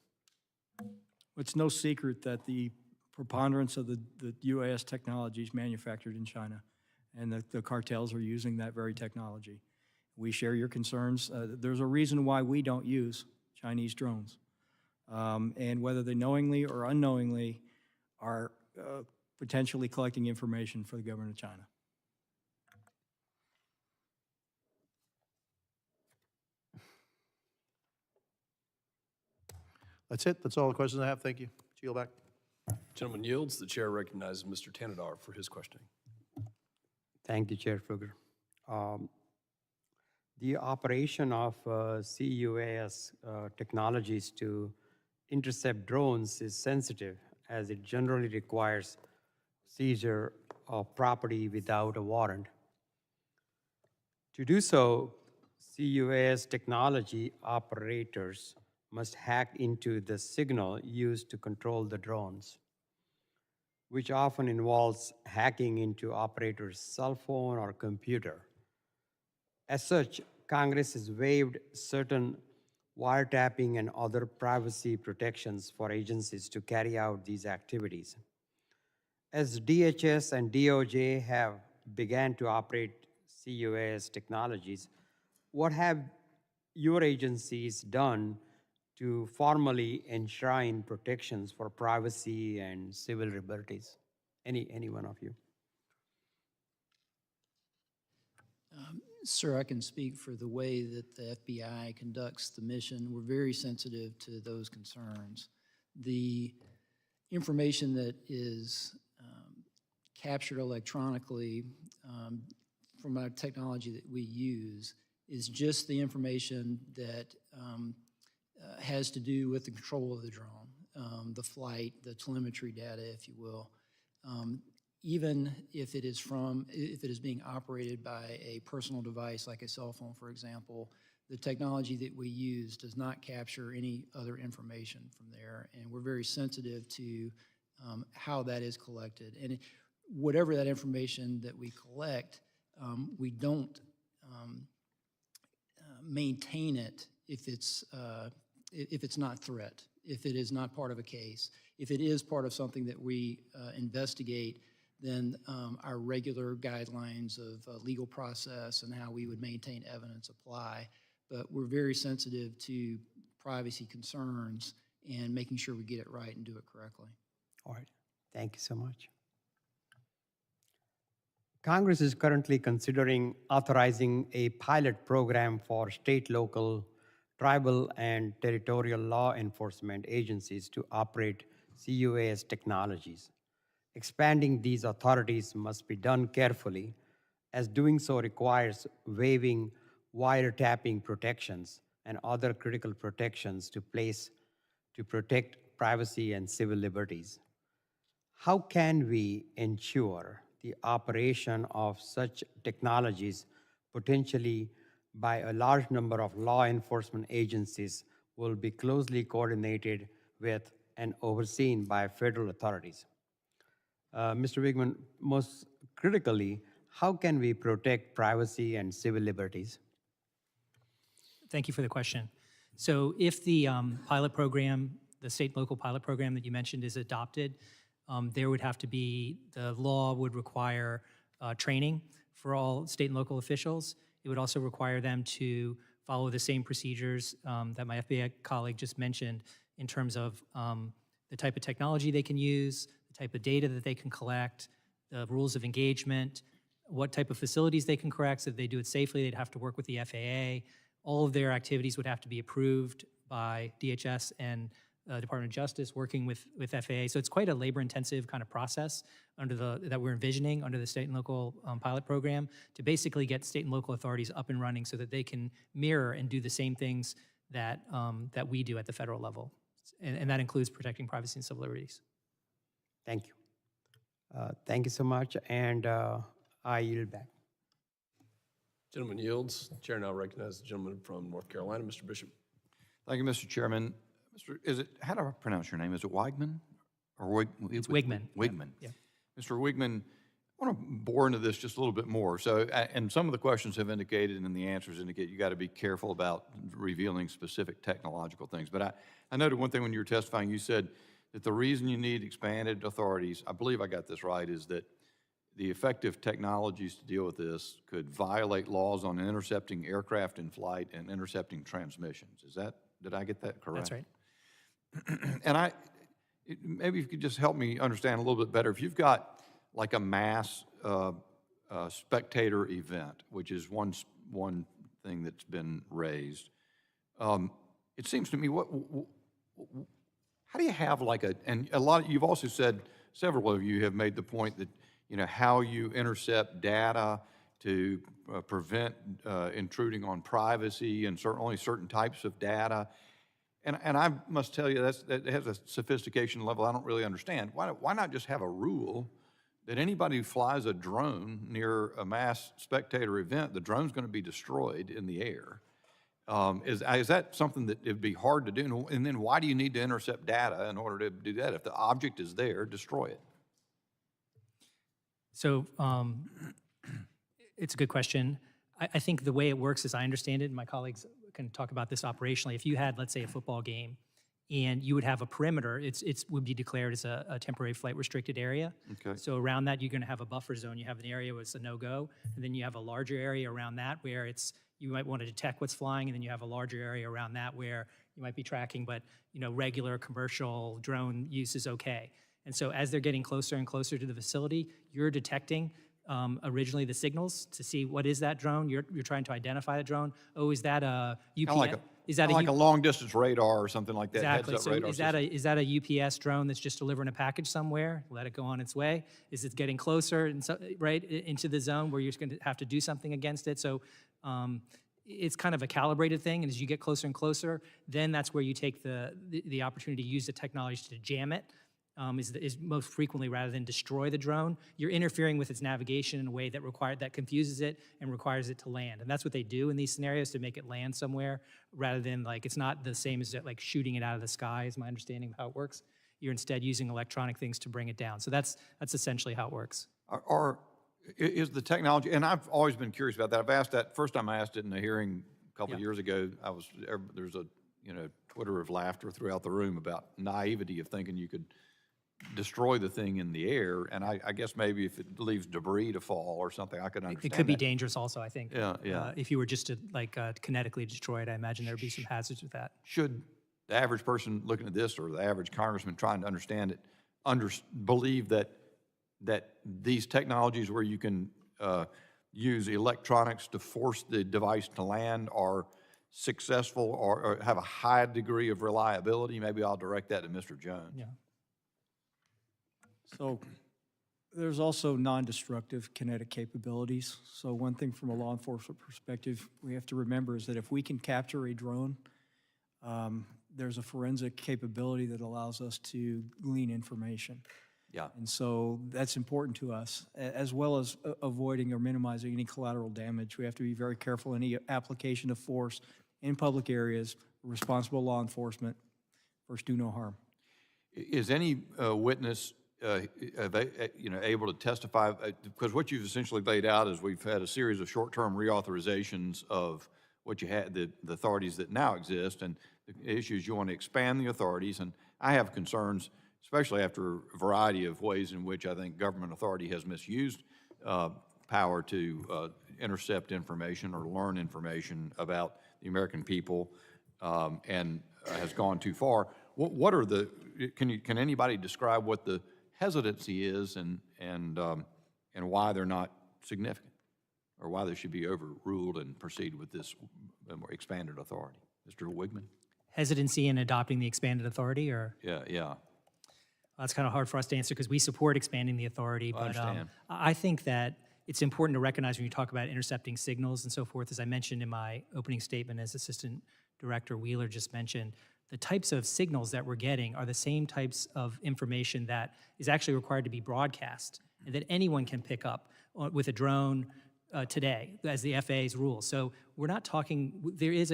It's no secret that the preponderance of the UAS technology is manufactured in China, and the cartels are using that very technology. We share your concerns. There's a reason why we don't use Chinese drones. And whether they knowingly or unknowingly are potentially collecting information for the government of China. That's it. That's all the questions I have. Thank you. Yield back. Gentleman yields. The chair recognizes Mr. Tanadar for his questioning. Thank you, Chair Fluger. The operation of CUAS technologies to intercept drones is sensitive, as it generally requires seizure of property without a warrant. To do so, CUAS technology operators must hack into the signal used to control the drones, which often involves hacking into operators' cell phone or computer. As such, Congress has waived certain wiretapping and other privacy protections for agencies to carry out these activities. As DHS and DOJ have began to operate CUAS technologies, what have your agencies done to formally enshrine protections for privacy and civil liberties? Any one of you? Sir, I can speak for the way that the FBI conducts the mission. We're very sensitive to those concerns. The information that is captured electronically from our technology that we use is just the information that has to do with the control of the drone, the flight, the telemetry data, if you will. Even if it is being operated by a personal device like a cell phone, for example, the technology that we use does not capture any other information from there, and we're very sensitive to how that is collected. And whatever that information that we collect, we don't maintain it if it's not threat, if it is not part of a case. If it is part of something that we investigate, then our regular guidelines of legal process and how we would maintain evidence apply. But we're very sensitive to privacy concerns and making sure we get it right and do it correctly. All right, thank you so much. Congress is currently considering authorizing a pilot program for state, local, tribal, and territorial law enforcement agencies to operate CUAS technologies. Expanding these authorities must be done carefully, as doing so requires waiving wiretapping protections and other critical protections to place to protect privacy and civil liberties. How can we ensure the operation of such technologies, potentially by a large number of law enforcement agencies, will be closely coordinated with and overseen by federal authorities? Mr. Wigman, most critically, how can we protect privacy and civil liberties? Thank you for the question. So if the pilot program, the state and local pilot program that you mentioned is adopted, there would have to be, the law would require training for all state and local officials. It would also require them to follow the same procedures that my FBI colleague just mentioned in terms of the type of technology they can use, the type of data that they can collect, the rules of engagement, what type of facilities they can correct. So if they do it safely, they'd have to work with the FAA. All of their activities would have to be approved by DHS and Department of Justice working with FAA. So it's quite a labor-intensive kind of process that we're envisioning under the state and local pilot program to basically get state and local authorities up and running so that they can mirror and do the same things that we do at the federal level. And that includes protecting privacy and civil liberties. Thank you. Thank you so much, and I yield back. Gentleman yields. Chair now recognizes the gentleman from North Carolina, Mr. Bishop. Thank you, Mr. Chairman. How do I pronounce your name? Is it Weigman? Or It's Wigman. Wigman. Yeah. Mr. Wigman, I want to bore into this just a little bit more. So, and some of the questions have indicated and the answers indicate you got to be careful about revealing specific technological things. But I noted one thing when you were testifying, you said that the reason you need expanded authorities, I believe I got this right, is that the effective technologies to deal with this could violate laws on intercepting aircraft in flight and intercepting transmissions. Did I get that correct? That's right. And maybe you could just help me understand a little bit better. If you've got like a mass spectator event, which is one thing that's been raised, it seems to me, how do you have like and a lot, you've also said, several of you have made the point that, you know, how you intercept data to prevent intruding on privacy and only certain types of data. And I must tell you, that has a sophistication level I don't really understand. Why not just have a rule that anybody who flies a drone near a mass spectator event, the drone's going to be destroyed in the air? Is that something that it'd be hard to do? And then why do you need to intercept data in order to do that? If the object is there, destroy it. So it's a good question. I think the way it works, as I understand it, and my colleagues can talk about this operationally, if you had, let's say, a football game, and you would have a perimeter, it would be declared as a temporary flight restricted area. Okay. So around that, you're going to have a buffer zone. You have an area where it's a no-go, and then you have a larger area around that where you might want to detect what's flying, and then you have a larger area around that where you might be tracking, but regular commercial drone use is okay. And so as they're getting closer and closer to the facility, you're detecting originally the signals to see what is that drone. You're trying to identify the drone. Oh, is that a UPS? Like a long distance radar or something like that. Exactly. Heads-up So radar is that a UPS drone that's just delivering a package somewhere? Let it go on its way. Is it getting closer and right into the zone where you're going to have to do something against it? So it's kind of a calibrated thing, and as you get closer and closer, then that's where you take the opportunity to use the technology to jam it, is most frequently rather than destroy the drone. You're interfering with its navigation in a way that confuses it and requires it to land. And that's what they do in these scenarios, to make it land somewhere, rather than, like, it's not the same as like shooting it out of the sky, is my understanding of how it works. You're instead using electronic things to bring it down. So that's essentially how it works. Is the technology, and I've always been curious about that. I've asked that, first time I asked it in a hearing a couple of years ago, there's a, Twitter of laughter throughout the room about naivety of thinking you could destroy the thing in the air. And I guess maybe if it leaves debris to fall or something, I could understand It could be that. dangerous also, I think. Yeah. If you were just to kinetically destroy it, I imagine there would be some hazards with that. Should the average person looking at this, or the average congressman trying to understand it, believe that these technologies where you can use electronics to force the device to land are successful or have a high degree of reliability? Maybe I'll direct that to Mr. Jones. Yeah. So there's also non-destructive kinetic capabilities. So one thing from a law enforcement perspective we have to remember is that if we can capture a drone, there's a forensic capability that allows us to glean information. Yeah. And so that's important to us, as well as avoiding or minimizing any collateral damage. We have to be very careful in any application of force in public areas, responsible law enforcement, first do no harm. Is any witness able to testify? Because what you've essentially laid out is we've had a series of short-term reauthorizations of what you had, the authorities that now exist, and the issues you want to expand the authorities. And I have concerns, especially after a variety of ways in which I think government authority has misused power to intercept information or learn information about the American people and has gone too far. What are the, can anybody describe what the hesitancy is and why they're not significant, or why they should be overruled and proceed with this more expanded authority? Mr. Wigman? Hesitancy in adopting the expanded authority, or? Yeah. That's kind of hard for us to answer because we support expanding the authority. I But understand. I think that it's important to recognize when you talk about intercepting signals and so forth, as I mentioned in my opening statement, as Assistant Director Wheeler just mentioned, the types of signals that we're getting are the same types of information that is actually required to be broadcast and that anyone can pick up with a drone today, as the FAA's rules. So we're not talking, there is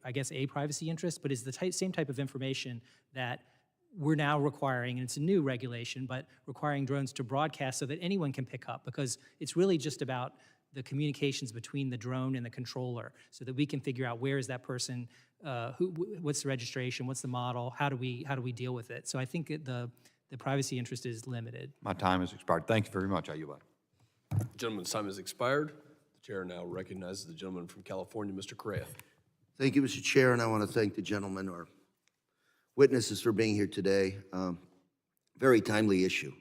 I guess a privacy interest, but it's the same type of information that we're now requiring, and it's a new regulation, but requiring drones to broadcast so that anyone can pick up, because it's really just about the communications between the drone and the controller, so that we can figure out where is that person, what's the registration, what's the model, how do we deal with it? So I think the privacy interest is limited. My time has expired. Thank you very much. Ayuba. Gentleman's time has expired. The chair now recognizes the gentleman from California, Mr. Correa. Thank you, Mr. Chair, and I want to thank the gentleman, or witnesses, for being here today. Very timely issue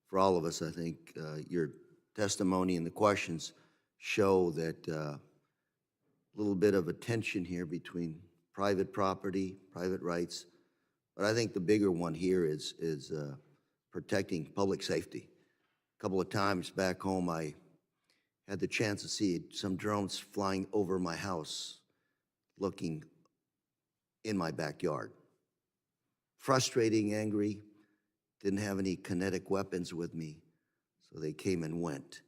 for all of us. I think your testimony and the questions show that a little bit of a tension here between private property, private rights, but I think the bigger one here is protecting public safety. A couple of times back home, I had the chance to see some drones flying over my house, looking in my backyard. Frustrating, angry, didn't have any kinetic weapons with me, so they came and went.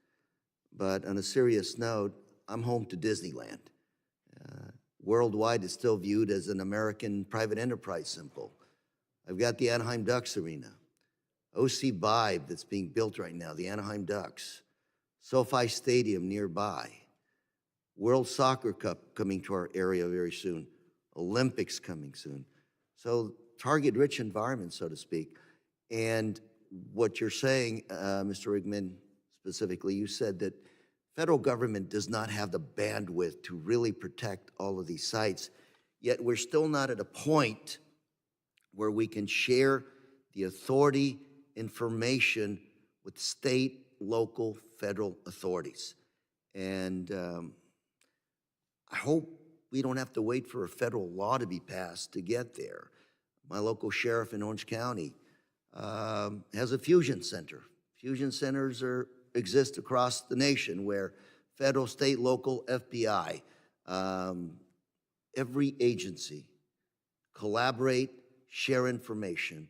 But on a serious note, I'm home to Disneyland. Worldwide, it's still viewed as an American private enterprise symbol. I've got the Anaheim Ducks Arena, OC Vibe that's being built right now, the Anaheim Ducks, SoFi Stadium nearby, World Soccer Cup coming to our area very soon, Olympics coming soon. So target-rich environment, so to speak. And what you're saying, Mr. Wigman, specifically, you said that federal government does not have the bandwidth to really protect all of these sites, yet we're still not at a point where we can share the authority information with state, local, federal authorities. And I hope we don't have to wait for a federal law to be passed to get there. My local sheriff in Orange County has a fusion center. Fusion centers exist across the nation where federal, state, local, FBI every agency collaborate, share information,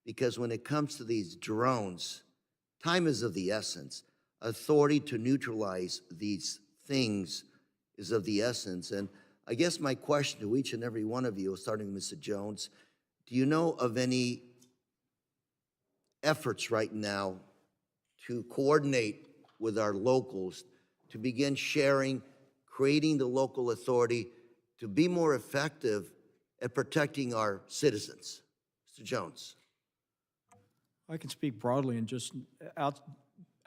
because when it comes to these drones, time is of the essence. Authority to neutralize these things is of the essence. And I guess my question to each and every one of you, starting with Mr. Jones, do you know of any efforts right now to coordinate with our locals to begin sharing, creating the local authority to be more effective at protecting our citizens? Mr. Jones. I can speak broadly and just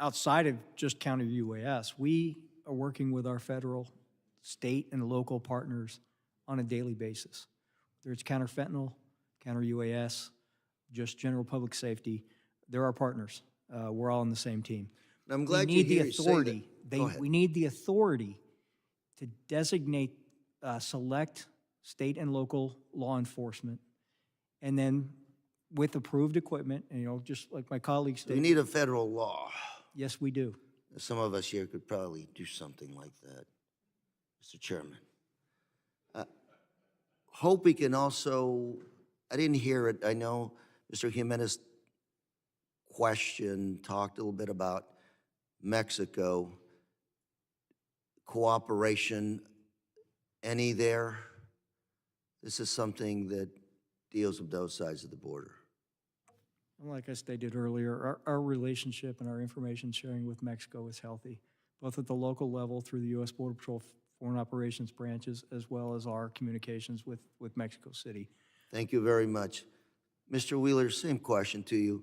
outside of just counter UAS. We are working with our federal, state, and local partners on a daily basis. Whether it's counter fentanyl, counter UAS, just general public safety, they're our partners. We're all on the same team. And I'm glad We you need the hear you say that. authority. Go ahead. We need the authority to designate select state and local law enforcement, and then with approved equipment, and, you know, just like my colleague We stated. need a federal law. Yes, we do. Some of us here could probably do something like that, Mr. Chairman. Hope we can also, I didn't hear it, I know Mr. Jimenez talked a little bit about Mexico. Cooperation, any there? This is something that deals with both sides of the border. And like I stated earlier, our relationship and our information sharing with Mexico is healthy, both at the local level through the U.S. Border Patrol Foreign Operations branches, as well as our communications with Mexico City. Thank you very much. Mr. Wheeler, same question to you.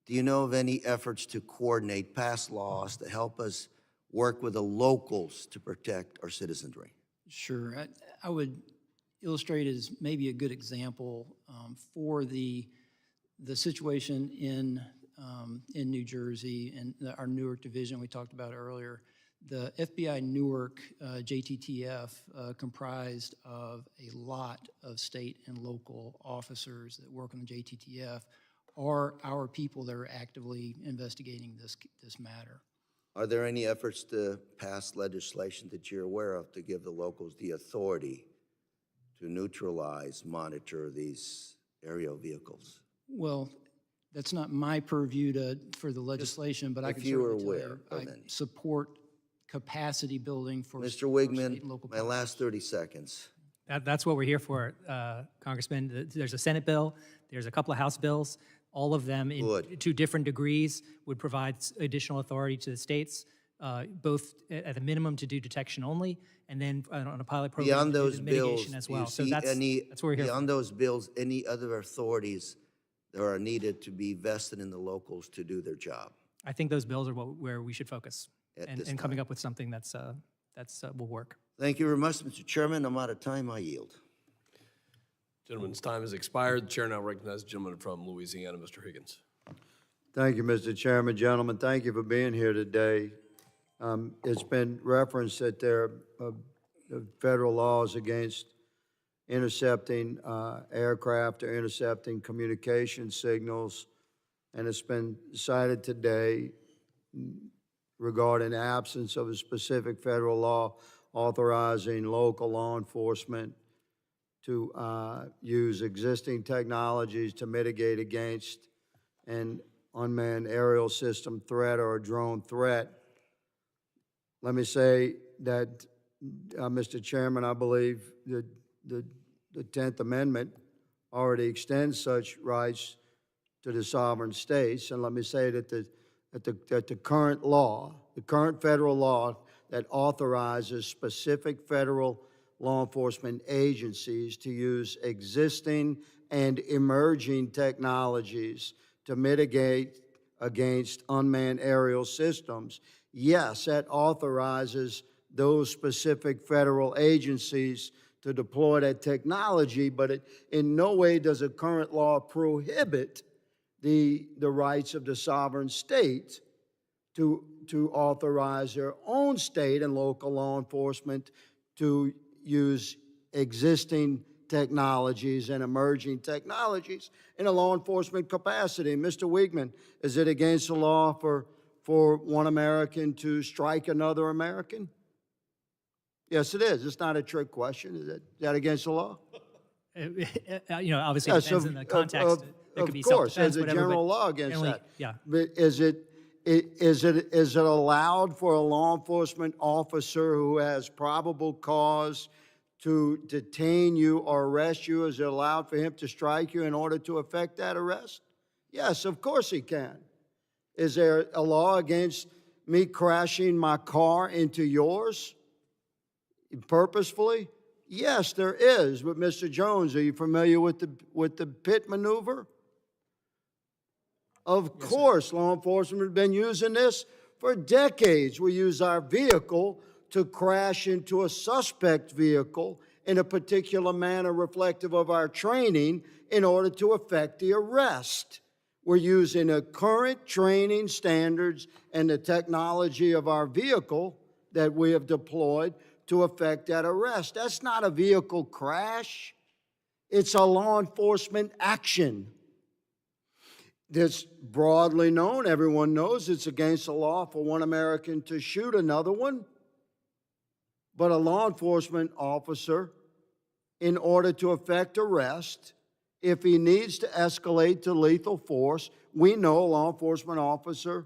Do you know of any efforts to coordinate past laws to help us work with the locals to protect our citizenry? Sure. I would illustrate as maybe a good example for the situation in New Jersey and our Newark division we talked about earlier. The FBI Newark JTTF comprised of a lot of state and local officers that work on the JTTF are our people that are actively investigating this matter. Are there any efforts to pass legislation that you're aware of to give the locals the authority to neutralize, monitor these aerial vehicles? Well, that's not my purview for the legislation, but I if can you were certainly tell aware you, of I any. support capacity building for Mr. for Wigman, state and local my last 30 seconds. That's what we're here for, Congressman. There's a Senate bill, there's a couple of House bills. All of them, Good. to different degrees, would provide additional authority to the states, both at a minimum to do detection only, and then on a pilot program Beyond to do those the bills, mitigation as do you well. So see that's what we're here for. beyond those bills, any other authorities that are needed to be vested in the locals to do their job? I think those bills are where we should focus, At and this coming time. up with something that's will work. Thank you very much, Mr. Chairman. I'm out of time. I yield. Gentleman's time has expired. The chair now recognizes the gentleman from Louisiana, Mr. Higgins. Thank you, Mr. Chairman. Gentlemen, thank you for being here today. It's been referenced that there are federal laws against intercepting aircraft or intercepting communication signals, and it's been cited today regarding the absence of a specific federal law authorizing local law enforcement to use existing technologies to mitigate against an unmanned aerial system threat or a drone threat. Let me say that, Mr. Chairman, I believe that the 10th Amendment already extends such rights to the sovereign states. And let me say that the current law, the current federal law that authorizes specific federal law enforcement agencies to use existing and emerging technologies to mitigate against unmanned aerial systems. Yes, that authorizes those specific federal agencies to deploy that technology, but it in no way does a current law prohibit the rights of the sovereign state to authorize their own state and local law enforcement to use existing technologies and emerging technologies in a law enforcement capacity. Mr. Wigman, is it against the law for one American to strike another American? Yes, it is. It's not a trick question. Is that against the law? You know, obviously Yes, depends on the context. It could be Of course, self-defense, there's a whatever, general but law against generally, that. yeah. But is it allowed for a law enforcement officer who has probable cause to detain you or arrest you? Is it allowed for him to strike you in order to effect that arrest? Yes, of course he can. Is there a law against me crashing my car into yours purposefully? Yes, there is. But Mr. Jones, are you familiar with the pit maneuver? Of course, law enforcement has been using this for decades. We use our vehicle to crash into a suspect vehicle in a particular manner reflective of our training in order to effect the arrest. We're using the current training standards and the technology of our vehicle that we have deployed to effect that arrest. That's not a vehicle crash. It's a law enforcement action. That's broadly known. Everyone knows it's against the law for one American to shoot another one. But a law enforcement officer, in order to effect arrest, if he needs to escalate to lethal force, we know a law enforcement officer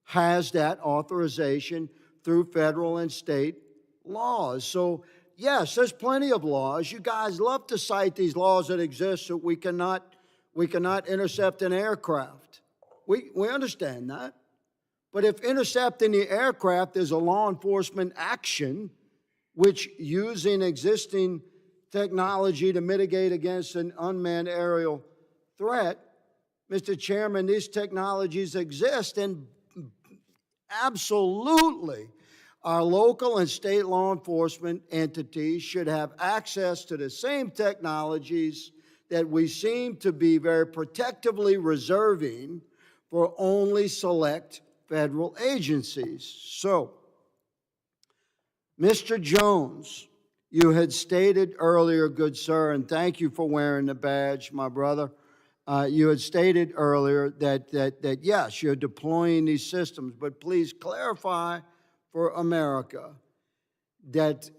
has that authorization through federal and state laws. So, yes, there's plenty of laws. You guys love to cite these laws that exist so we cannot intercept an aircraft. We understand that. But if intercepting the aircraft is a law enforcement action, which using existing technology to mitigate against an unmanned aerial threat, Mr. Chairman, these technologies exist, and absolutely our local and state law enforcement entities should have access to the same technologies that we seem to be very protectively reserving for only select federal agencies. So, Mr. Jones, you had stated earlier, good sir, and thank you for wearing the badge, my brother. You had stated earlier that yes, you're deploying these systems, but please clarify for America that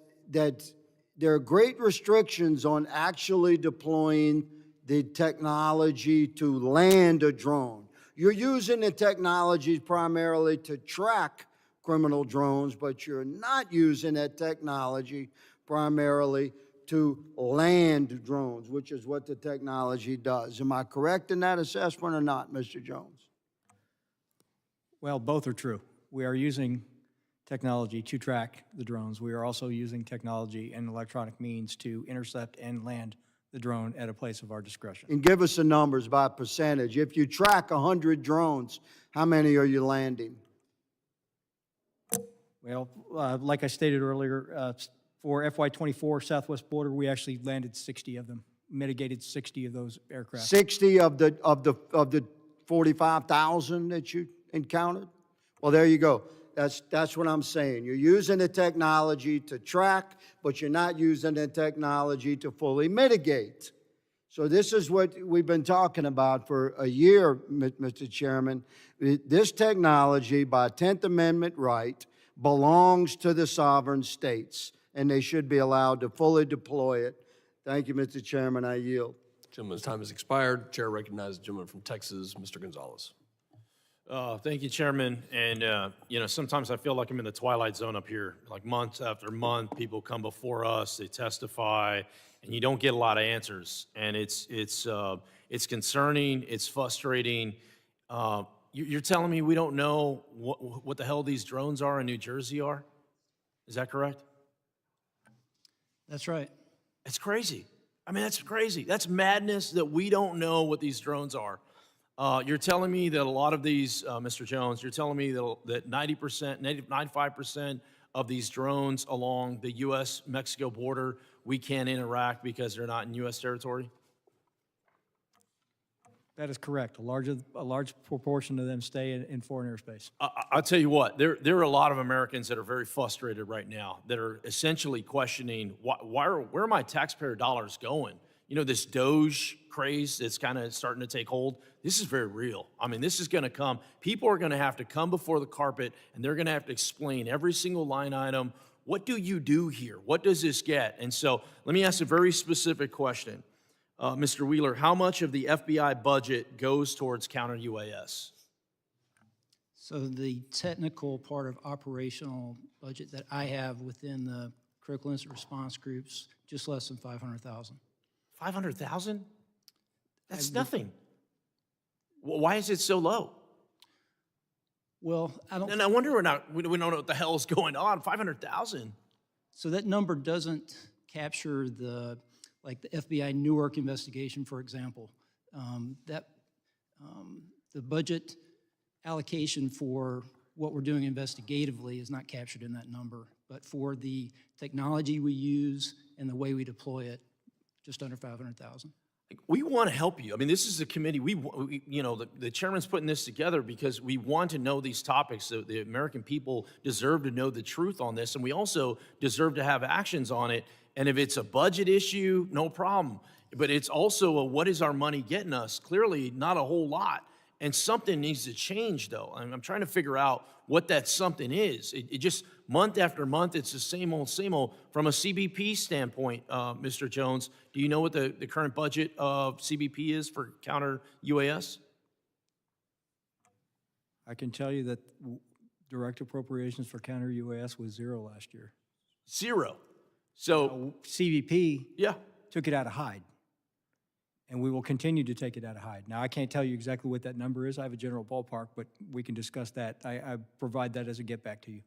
there are great restrictions on actually deploying the technology to land a drone. You're using the technologies primarily to track criminal drones, but you're not using that technology primarily to land drones, which is what the technology does. Am I correct in that assessment or not, Mr. Jones? Well, both are true. We are using technology to track the drones. We are also using technology and electronic means to intercept and land the drone at a place of our discretion. And give us the numbers by percentage. If you track 100 drones, how many are you landing? Well, like I stated earlier, for FY24 Southwest border, we actually landed 60 of them, mitigated 60 of those aircraft. 60 of the 45,000 that you encountered? Well, there you go. That's what I'm saying. You're using the technology to track, but you're not using the technology to fully mitigate. So this is what we've been talking about for a year, Mr. Chairman. This technology, by 10th Amendment right, belongs to the sovereign states, and they should be allowed to fully deploy it. Thank you, Mr. Chairman. I yield. Gentleman's time has expired. Chair recognizes the gentleman from Texas, Mr. Gonzalez. Thank you, Chairman. And, you know, sometimes I feel like I'm in the twilight zone up here. Like month after month, people come before us, they testify, and you don't get a lot of answers. And it's concerning, it's frustrating. You're telling me we don't know what the hell these drones are in New Jersey are? Is that correct? That's right. It's crazy. I mean, that's crazy. That's madness that we don't know what these drones are. You're telling me that a lot of these, Mr. Jones, you're telling me that 90%, 95% of these drones along the U.S.-Mexico border, we can't interact because they're not in U.S. territory? That is correct. A large proportion of them stay in foreign airspace. I'll tell you what, there are a lot of Americans that are very frustrated right now that are essentially questioning, where are my taxpayer dollars going? You know, this Doge craze that's kind of starting to take hold, this is very real. I mean, this is going to come. People are going to have to come before the carpet, and they're going to have to explain every single line item, what do you do here? What does this get? And so let me ask a very specific question. Mr. Wheeler, how much of the FBI budget goes towards counter UAS? So the technical part of operational budget that I have within the critical incident response groups, just less than 500,000. 500,000? That's nothing. Why is it so low? Well, I don't. And I wonder we don't know what the hell is going on. 500,000. So that number doesn't capture the FBI Newark investigation, for example. The budget allocation for what we're doing investigatively is not captured in that number, but for the technology we use and the way we deploy it, just under 500,000. We want to help you. I mean, this is a committee. The chairman's putting this together because we want to know these topics. So the American people deserve to know the truth on this, and we also deserve to have actions on it. And if it's a budget issue, no problem. But it's also what is our money getting us? Clearly, not a whole lot. And something needs to change, though. I'm trying to figure out what that something is. It just, month after month, it's the same old, same old. From a CBP standpoint, Mr. Jones, do you know what the current budget of CBP is for counter UAS? I can tell you that direct appropriations for counter UAS was zero last year. Zero. So, CBP yeah. took it out of Hyde, and we will continue to take it out of Hyde. Now, I can't tell you exactly what that number is. I have a general ballpark, but we can discuss that. I provide that as a get back to you.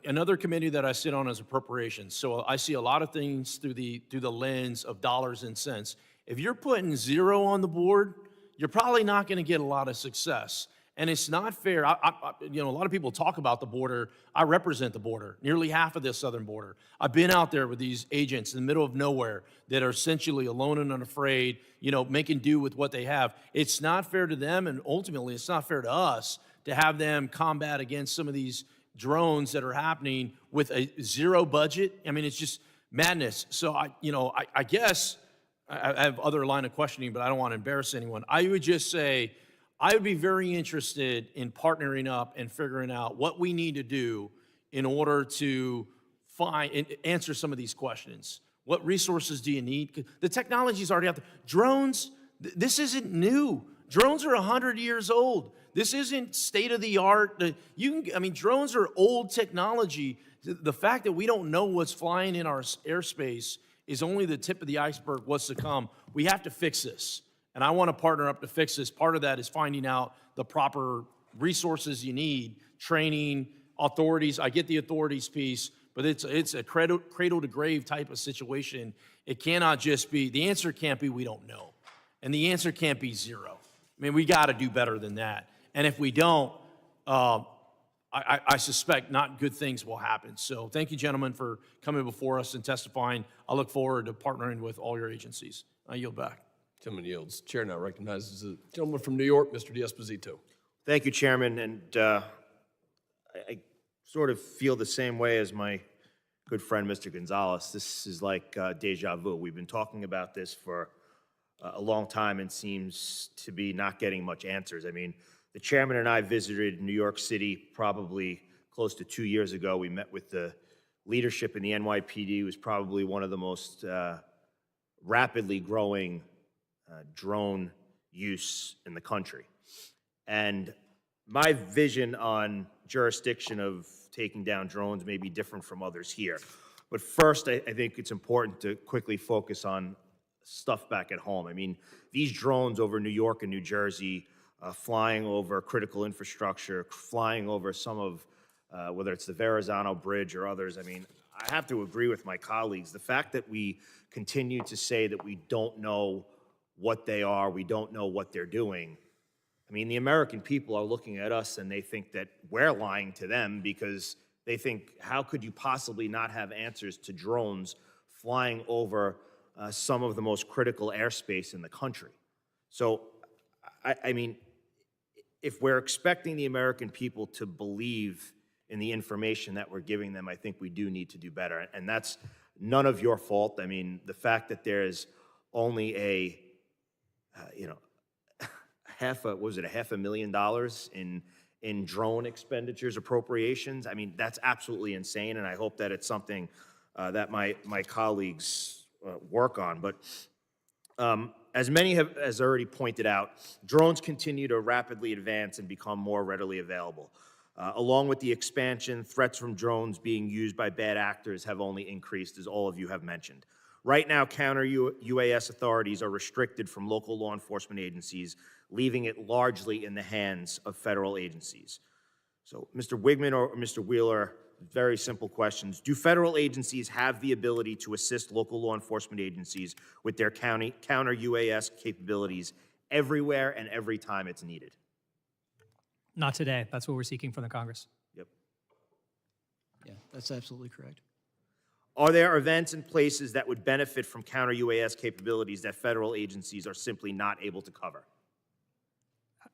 Another committee that I sit on is appropriations. So I see a lot of things through the lens of dollars and cents. If you're putting zero on the board, you're probably not going to get a lot of success. And it's not fair. A lot of people talk about the border. I represent the border, nearly half of the southern border. I've been out there with these agents in the middle of nowhere that are essentially alone and unafraid, making do with what they have. It's not fair to them, and ultimately it's not fair to us to have them combat against some of these drones that are happening with a zero budget. I mean, it's just madness. So I guess I have other line of questioning, but I don't want to embarrass anyone. I would just say, I would be very interested in partnering up and figuring out what we need to do in order to find and answer some of these questions. What resources do you need? The technology is already out there. Drones, this isn't new. Drones are 100 years old. This isn't state of the art. Drones are old technology. The fact that we don't know what's flying in our airspace is only the tip of the iceberg, what's to come. We have to fix this. And I want to partner up to fix this. Part of that is finding out the proper resources you need, training, authorities. I get the authorities piece, but it's a cradle to grave type of situation. It cannot just be, the answer can't be we don't know. And the answer can't be zero. I mean, we got to do better than that. And if we don't, I suspect not good things will happen. So thank you, gentlemen, for coming before us and testifying. I look forward to partnering with all your agencies. I yield back. Gentleman yields. Chair now recognizes the gentleman from New York, Mr. D'Esposito. Thank you, Chairman, and I sort of feel the same way as my good friend, Mr. Gonzalez. This is like deja vu. We've been talking about this for a long time and seems to be not getting much answers. I mean, the chairman and I visited New York City probably close to 2 years ago. We met with the leadership in the NYPD. It was probably one of the most rapidly growing drone use in the country. And my vision on jurisdiction of taking down drones may be different from others here. But first, I think it's important to quickly focus on stuff back at home. I mean, these drones over New York and New Jersey, flying over critical infrastructure, flying over some of, whether it's the Verrazano Bridge or others, I mean, I have to agree with my colleagues. The fact that we continue to say that we don't know what they are, we don't know what they're doing. I mean, the American people are looking at us and they think that we're lying to them because they think, how could you possibly not have answers to drones flying over some of the most critical airspace in the country? So, I mean, if we're expecting the American people to believe in the information that we're giving them, I think we do need to do better. And that's none of your fault. I mean, the fact that there's only $500,000 in in drone expenditures appropriations. I mean, that's absolutely insane, and I hope that it's something that my colleagues work on. But as many has already pointed out, drones continue to rapidly advance and become more readily available. Along with the expansion, threats from drones being used by bad actors have only increased, as all of you have mentioned. Right now, counter-UAS authorities are restricted from local law enforcement agencies, leaving it largely in the hands of federal agencies. So, Mr. Wigman or Mr. Wheeler, very simple questions. Do federal agencies have the ability to assist local law enforcement agencies with their counter-UAS capabilities everywhere and every time it's needed? Not today. That's what we're seeking from the Congress. Yep. Yeah, that's absolutely correct. Are there events and places that would benefit from counter-UAS capabilities that federal agencies are simply not able to cover?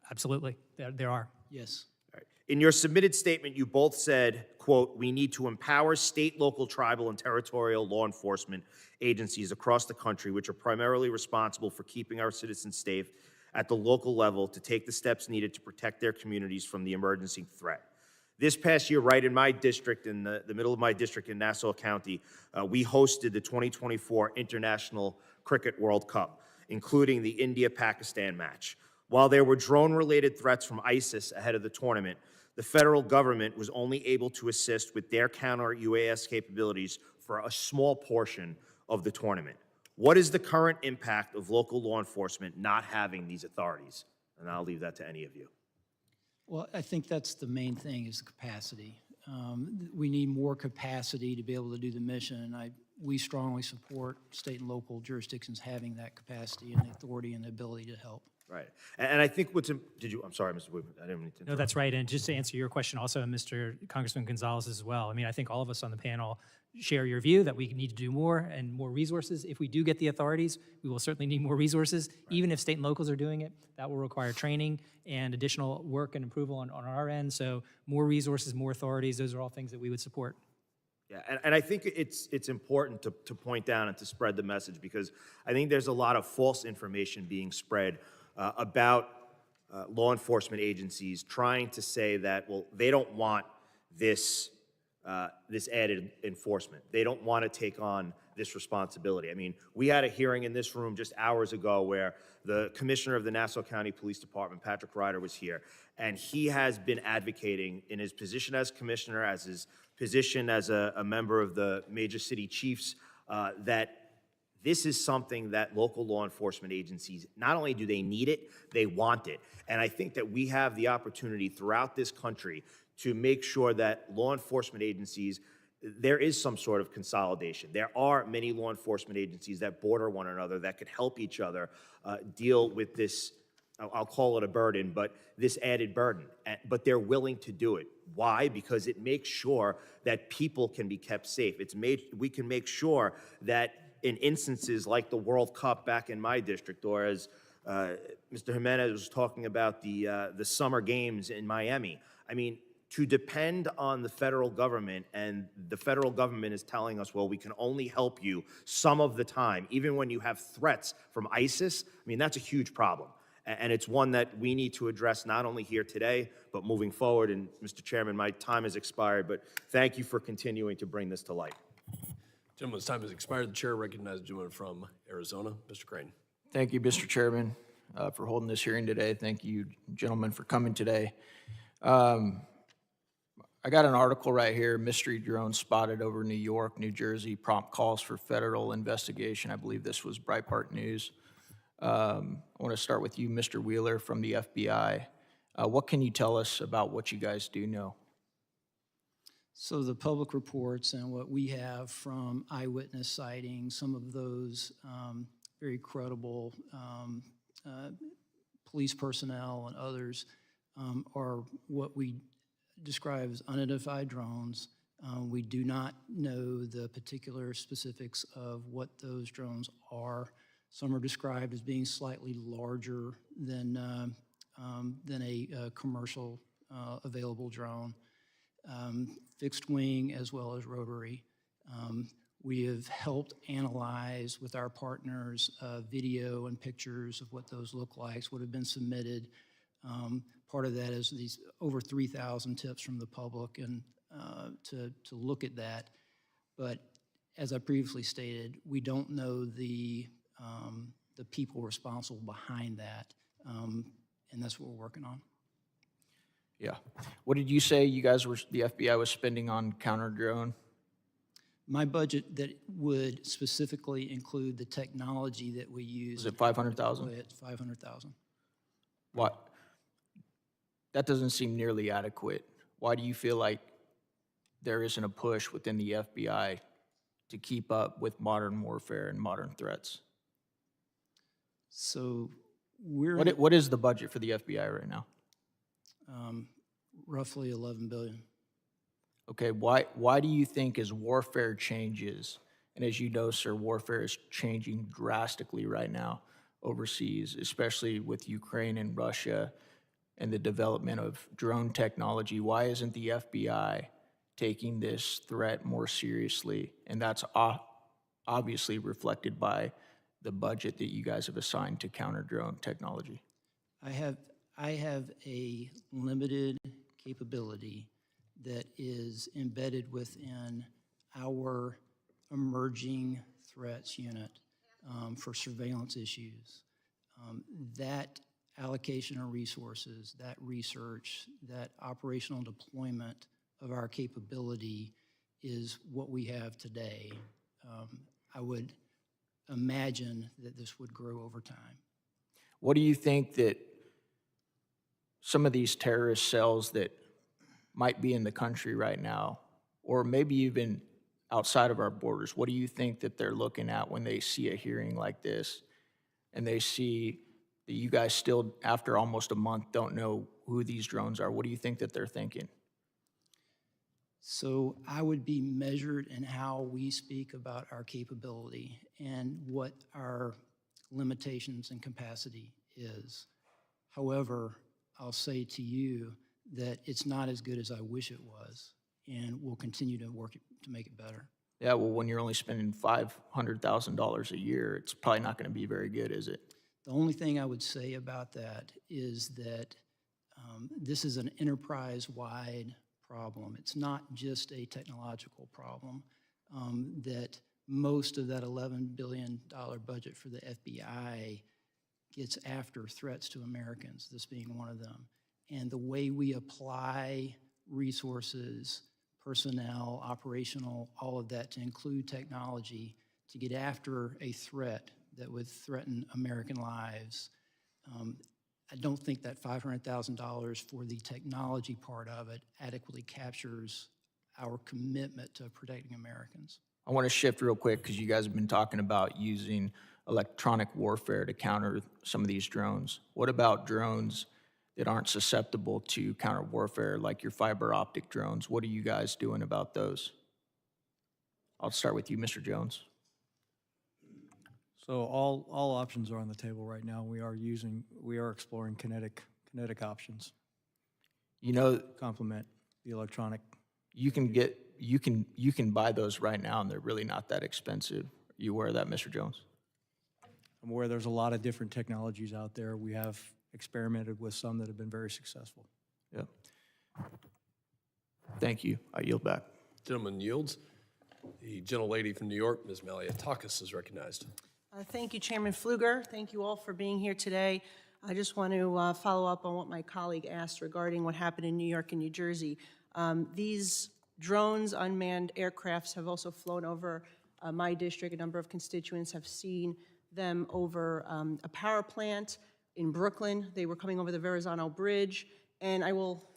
Absolutely. There are. Yes. All right. In your submitted statement, you both said, quote, "We need to empower state, local, tribal, and territorial law enforcement agencies across the country, which are primarily responsible for keeping our citizens safe at the local level, to take the steps needed to protect their communities from the emergency threat." This past year, right in my district, in the middle of my district in Nassau County, we hosted the 2024 International Cricket World Cup, including the India-Pakistan match. While there were drone-related threats from ISIS ahead of the tournament, the federal government was only able to assist with their counter-UAS capabilities for a small portion of the tournament. What is the current impact of local law enforcement not having these authorities? And I'll leave that to any of you. Well, I think that's the main thing, is the capacity. We need more capacity to be able to do the mission, and we strongly support state and local jurisdictions having that capacity and the authority and the ability to help. Right. And I think I'm sorry, Mr. Woodman, I didn't mean to interrupt. No, that's right. And just to answer your question also, Mr. Congressman Gonzalez as well, I mean, I think all of us on the panel share your view that we need to do more and more resources. If we do get the authorities, we will certainly need more resources. Right. Even if state and locals are doing it, that will require training and additional work and approval on our end. So more resources, more authorities, those are all things that we would support. Yeah, and I think it's important to point down and to spread the message, because I think there's a lot of false information being spread about law enforcement agencies trying to say that, well, they don't want this added enforcement. They don't want to take on this responsibility. I mean, we had a hearing in this room just hours ago where the commissioner of the Nassau County Police Department, Patrick Ryder, was here, and he has been advocating in his position as commissioner, as his position as a member of the Major City Chiefs, that this is something that local law enforcement agencies, not only do they need it, they want it. And I think that we have the opportunity throughout this country to make sure that law enforcement agencies, there is some sort of consolidation. There are many law enforcement agencies that border one another, that could help each other deal with this, I'll call it a burden, but this added burden. But they're willing to do it. Why? Because it makes sure that people can be kept safe. We can make sure that in instances like the World Cup back in my district, or as Mr. Jimenez was talking about the summer games in Miami. I mean, to depend on the federal government, and the federal government is telling us, well, we can only help you some of the time, even when you have threats from ISIS, I mean, that's a huge problem. And it's one that we need to address not only here today, but moving forward. And Mr. Chairman, my time has expired, but thank you for continuing to bring this to light. Gentleman's time has expired. The chair recognizes the gentleman from Arizona, Mr. Crane. Thank you, Mr. Chairman, for holding this hearing today. Thank you, gentlemen, for coming today. I got an article right here, mystery drone spotted over New York, New Jersey, prompt calls for federal investigation. I believe this was Breitbart News. I want to start with you, Mr. Wheeler from the FBI. What can you tell us about what you guys do know? So the public reports and what we have from eyewitness sightings, some of those very credible police personnel and others are what we describe as unidentified drones. We do not know the particular specifics of what those drones are. Some are described as being slightly larger than a commercial available drone. Fixed wing as well as rotary. We have helped analyze with our partners video and pictures of what those look like, what have been submitted. Part of that is these over 3,000 tips from the public and to look at that. But as I previously stated, we don't know the people responsible behind that, and that's what we're working on. Yeah. What did you say the FBI was spending on counter-drone? My budget that would specifically include the technology that we use. Was it 500,000? It's 500,000. What? That doesn't seem nearly adequate. Why do you feel like there isn't a push within the FBI to keep up with modern warfare and modern threats? So we're What is the budget for the FBI right now? roughly 11 billion. Okay, why do you think as warfare changes, and as you know, sir, warfare is changing drastically right now overseas, especially with Ukraine and Russia and the development of drone technology, why isn't the FBI taking this threat more seriously? And that's obviously reflected by the budget that you guys have assigned to counter-drone technology. I have a limited capability that is embedded within our emerging threats unit for surveillance issues. That allocation of resources, that research, that operational deployment of our capability is what we have today. I would imagine that this would grow over time. What do you think that some of these terrorist cells that might be in the country right now, or maybe even outside of our borders, what do you think that they're looking at when they see a hearing like this and they see that you guys still, after almost a month, don't know who these drones are? What do you think that they're thinking? So I would be measured in how we speak about our capability and what our limitations and capacity is. However, I'll say to you that it's not as good as I wish it was, and we'll continue to work to make it better. Yeah, well, when you're only spending $500,000 a year, it's probably not going to be very good, is it? The only thing I would say about that is that this is an enterprise-wide problem. It's not just a technological problem, that most of that $11 billion budget for the FBI gets after threats to Americans, this being one of them. And the way we apply resources, personnel, operational, all of that to include technology to get after a threat that would threaten American lives, I don't think that $500,000 for the technology part of it adequately captures our commitment to protecting Americans. I want to shift real quick because you guys have been talking about using electronic warfare to counter some of these drones. What about drones that aren't susceptible to counter warfare, like your fiber optic drones? What are you guys doing about those? I'll start with you, Mr. Jones. So all options are on the table right now. We are exploring kinetic options. You know, Complement the electronic. you can buy those right now, and they're really not that expensive. Are you aware of that, Mr. Jones? I'm aware there's a lot of different technologies out there. We have experimented with some that have been very successful. Yeah. Thank you. I yield back. Gentleman yields. The gentlelady from New York, Ms. Maliatakis, is recognized. Thank you, Chairman Pfluger. Thank you all for being here today. I just want to follow up on what my colleague asked regarding what happened in New York and New Jersey. These drones, unmanned aircrafts, have also flown over my district. A number of constituents have seen them over a power plant in Brooklyn. They were coming over the Verrazano Bridge. And I will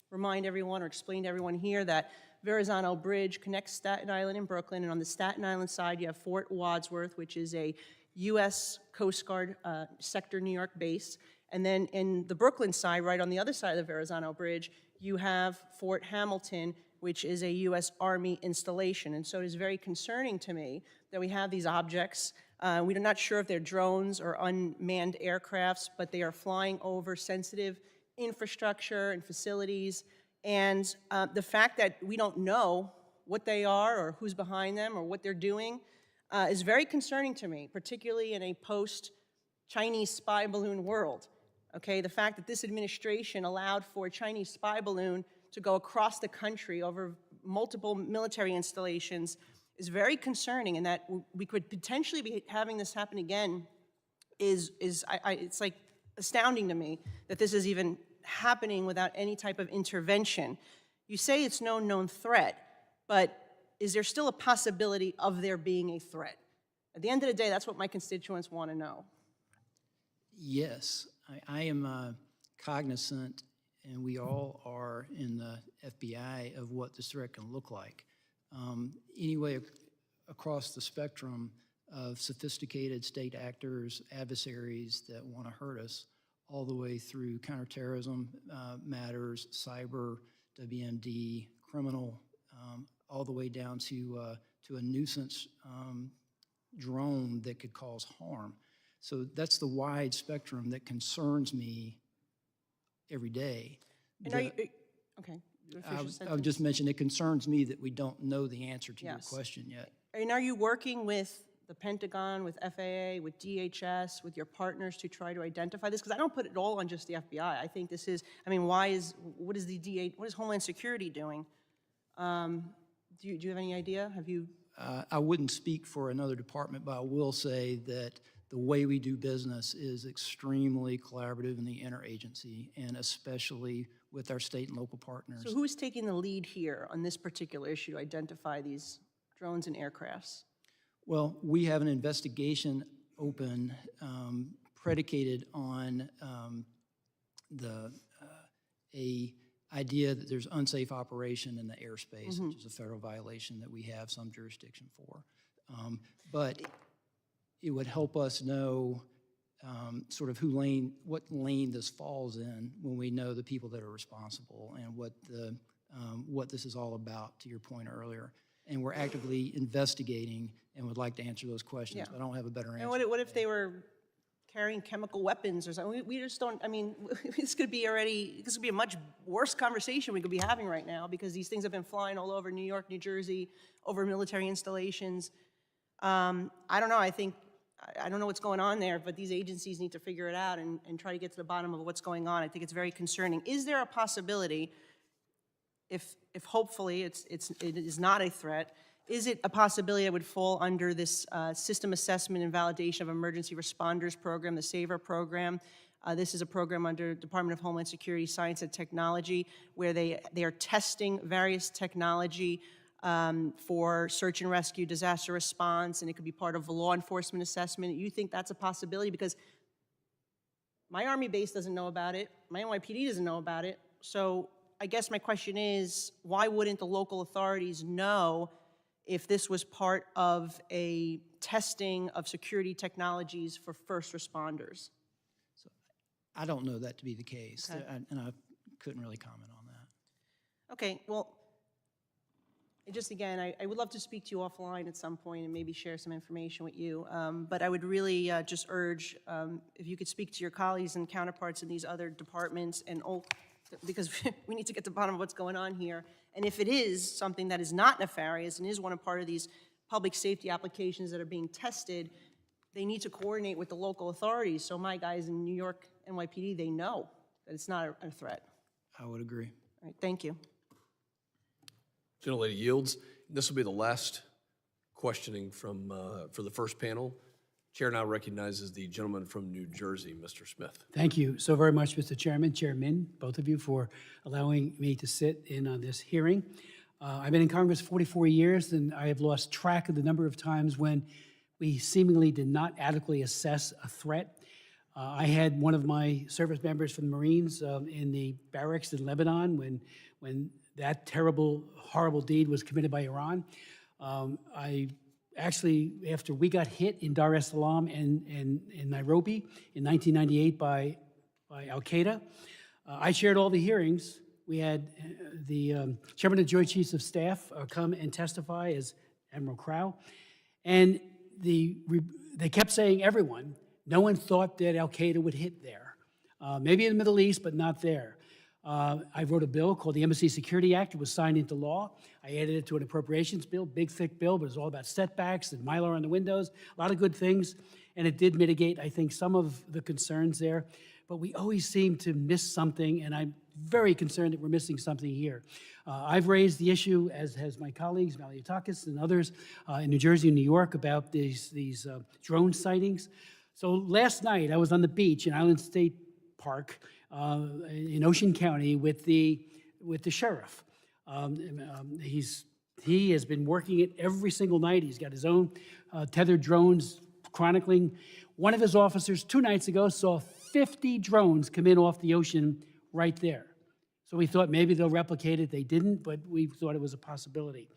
remind everyone or explain to everyone here that Verrazano Bridge connects Staten Island and Brooklyn, and on the Staten Island side, you have Fort Wadsworth, which is a U.S. Coast Guard sector New York base. And then in the Brooklyn side, right on the other side of the Verrazano Bridge, you have Fort Hamilton, which is a U.S. Army installation. And so it is very concerning to me that we have these objects. We're not sure if they're drones or unmanned aircrafts, but they are flying over sensitive infrastructure and facilities. And the fact that we don't know what they are or who's behind them or what they're doing is very concerning to me, particularly in a post-Chinese spy balloon world. okay? The fact that this administration allowed for a Chinese spy balloon to go across the country over multiple military installations is very concerning, and that we could potentially be having this happen again it's like astounding to me that this is even happening without any type of intervention. You say it's no known threat, but is there still a possibility of there being a threat? At the end of the day, that's what my constituents want to know. Yes, I am cognizant, and we all are in the FBI, of what this threat can look like. Anyway, across the spectrum of sophisticated state actors, adversaries that want to hurt us, all the way through counterterrorism matters, cyber, WMD, criminal, all the way down to a nuisance drone that could cause harm. So that's the wide spectrum that concerns me every day. And are you, okay. I've just mentioned it concerns me that we don't know the answer to your Yes. question yet. And are you working with the Pentagon, with FAA, with DHS, with your partners to try to identify this? Because I don't put it all on just the FBI. I think this is, I mean, what is Homeland Security doing? Do you have any idea? Have you? I wouldn't speak for another department, but I will say that the way we do business is extremely collaborative in the interagency, and especially with our state and local partners. So who's taking the lead here on this particular issue to identify these drones and aircrafts? Well, we have an investigation open predicated on a idea that there's unsafe operation in the airspace, which is a federal violation that we have some jurisdiction for. But it would help us know sort of what lane this falls in when we know the people that are responsible and what this is all about, to your point earlier. And we're actively investigating and would like to answer those questions, but I don't have a better answer. And what if they were carrying chemical weapons or something? We just don't, I mean, this could be a much worse conversation we could be having right now, because these things have been flying all over New York, New Jersey, over military installations. I don't know, I don't know what's going on there, but these agencies need to figure it out and try to get to the bottom of what's going on. I think it's very concerning. Is there a possibility, if hopefully it is not a threat, is it a possibility that would fall under this System Assessment and Validation of Emergency Responders program, the SAVER program? This is a program under Department of Homeland Security, Science and Technology, where they are testing various technology for search and rescue, disaster response, and it could be part of a law enforcement assessment. You think that's a possibility? Because my Army base doesn't know about it, my NYPD doesn't know about it, so I guess my question is, why wouldn't the local authorities know if this was part of a testing of security technologies for first responders? So I don't know that to be the case, Okay. and I couldn't really comment on that. Okay, well, just again, I would love to speak to you offline at some point and maybe share some information with you, but I would really just urge if you could speak to your colleagues and counterparts in these other departments, and because we need to get to the bottom of what's going on here. And if it is something that is not nefarious and is one of part of these public safety applications that are being tested, they need to coordinate with the local authorities, so my guys in New York, NYPD, they know that it's not a threat. I would agree. All right, thank you. Gentlelady yields. This will be the last questioning for the first panel. Chair now recognizes the gentleman from New Jersey, Mr. Smith. Thank you so very much, Mr. Chairman, Chairman, both of you, for allowing me to sit in on this hearing. I've been in Congress 44 years, and I have lost track of the number of times when we seemingly did not adequately assess a threat. I had one of my service members from the Marines in the barracks in Lebanon when that terrible, horrible deed was committed by Iran. Actually, after we got hit in Dar es Salaam and in Nairobi in 1998 by Al-Qaeda, I chaired all the hearings. We had the Chairman of the Joint Chiefs of Staff come and testify as Admiral Crow. And they kept saying, everyone, no one thought that Al-Qaeda would hit there. Maybe in the Middle East, but not there. I wrote a bill called the Embassy Security Act. It was signed into law. I added it to an appropriations bill, big, thick bill, but it was all about setbacks and Mylar on the windows, a lot of good things. And it did mitigate, I think, some of the concerns there. but we always seem to miss something, and I'm very concerned that we're missing something here. I've raised the issue, as has my colleagues, Maliotakis and others, in New Jersey and New York about these drone sightings. So last night, I was on the beach in Island State Park in Ocean County with the sheriff. He has been working it every single night. He's got his own tethered drones chronicling. One of his officers 2 nights ago saw 50 drones come in off the ocean right there. So we thought maybe they'll replicate it. They didn't, but we thought it was a possibility.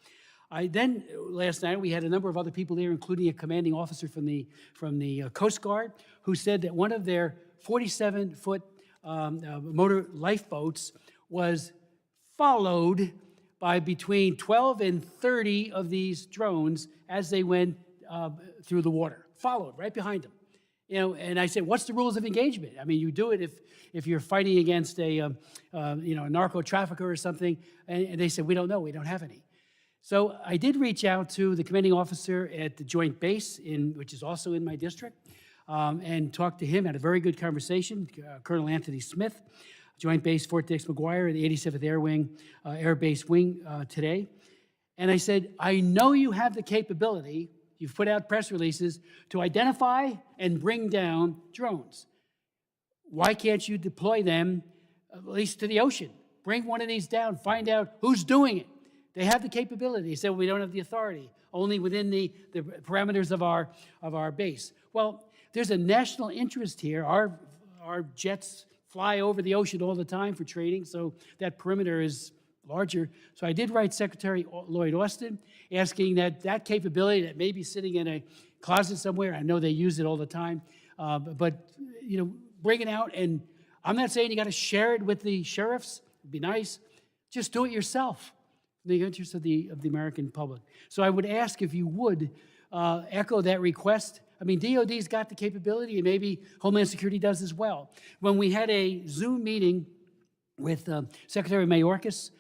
Then last night we had a number of other people there, including a commanding officer from the Coast Guard, who said that one of their 47-foot motor lifeboats was followed by between 12 and 30 of these drones as they went through the water, followed right behind them. You know, and I said, what's the rules of engagement? I mean, you do it if you're fighting against a narco trafficker or something. And they said, we don't know, we don't have any. So I did reach out to the commanding officer at the Joint Base, which is also in my district, and talked to him, had a very good conversation, Colonel Anthony Smith, Joint Base Fort Dix McGuire, the 87th Air Wing, Air Base Wing today. And I said, I know you have the capability, you've put out press releases, to identify and bring down drones. Why can't you deploy them at least to the ocean? Bring one of these down, find out who's doing it. They have the capability. They said, well, we don't have the authority, only within the parameters of our base. Well, there's a national interest here. Our jets fly over the ocean all the time for training, so that perimeter is larger. So I did write Secretary Lloyd Austin asking that capability that may be sitting in a closet somewhere, I know they use it all the time, but bring it out. And I'm not saying you got to share it with the sheriffs. It'd be nice. Just do it yourself in the interest of the American public. So I would ask if you would echo that request. I mean, DOD's got the capability, and maybe Homeland Security does as well. When we had a Zoom meeting with Secretary Mayorkas,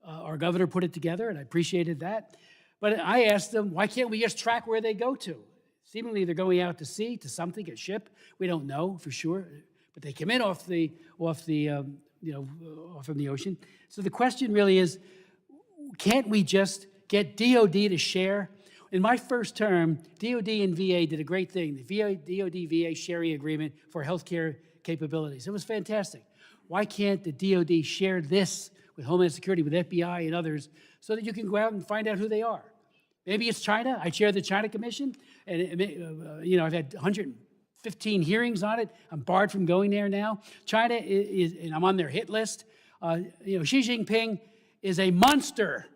our governor put it together, and I appreciated that. But I asked them, why can't we just track where they go to? Seemingly they're going out to sea, to something, a ship. We don't know for sure, but they come in off from the ocean. So the question really is, can't we just get DOD to share? In my first term, DOD and VA did a great thing, the DOD-VA sharing agreement for healthcare capabilities. It was fantastic. Why can't the DOD share this with Homeland Security, with FBI and others, so that you can go out and find out who they are? Maybe it's China. I chair the China Commission, and I've had 115 hearings on it. I'm barred from going there now. China is, and I'm on their hit list. Xi Jinping is a monster.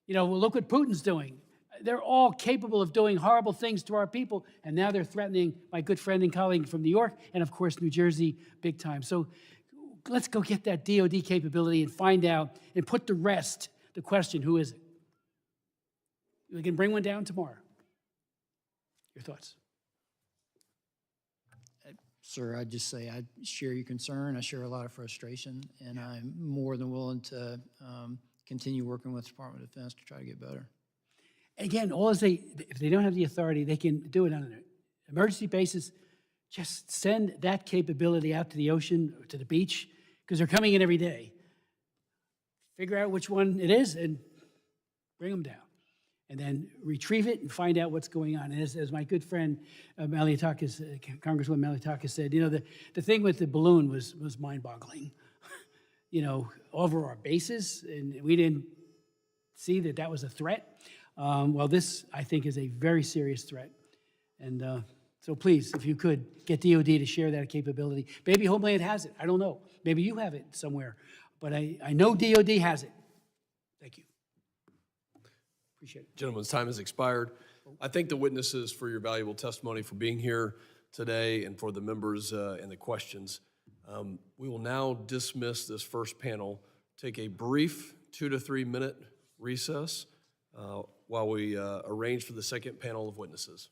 Look what Putin's doing. They're all capable of doing horrible things to our people, and now they're threatening my good friend and colleague from New York, and of course, New Jersey, big time. So let's go get that DOD capability and find out and put to rest the question, who is it? We can bring one down tomorrow. Your thoughts? Sir, I'd just say I share your concern. I share a lot of frustration, and I'm more than willing to continue working with the Department of Defense to try to get better. Again, if they don't have the authority, they can do it on an emergency basis. Just send that capability out to the ocean or to the beach, because they're coming in every day. Figure out which one it is and bring them down. And then retrieve it and find out what's going on. And as my good friend Maliotakis, Congresswoman Maliotakis said, the thing with the balloon was mind-boggling. Over our bases, and we didn't see that was a threat. Well, this, I think, is a very serious threat. And so please, if you could, get DOD to share that capability. Maybe Homeland has it. I don't know. Maybe you have it somewhere. But I know DOD has it. Thank you. Appreciate it. Gentlemen's time has expired. I thank the witnesses for your valuable testimony, for being here today, and for the members and the questions. We will now dismiss this first panel, take a brief 2 to 3 minute recess while we arrange for the second panel of witnesses.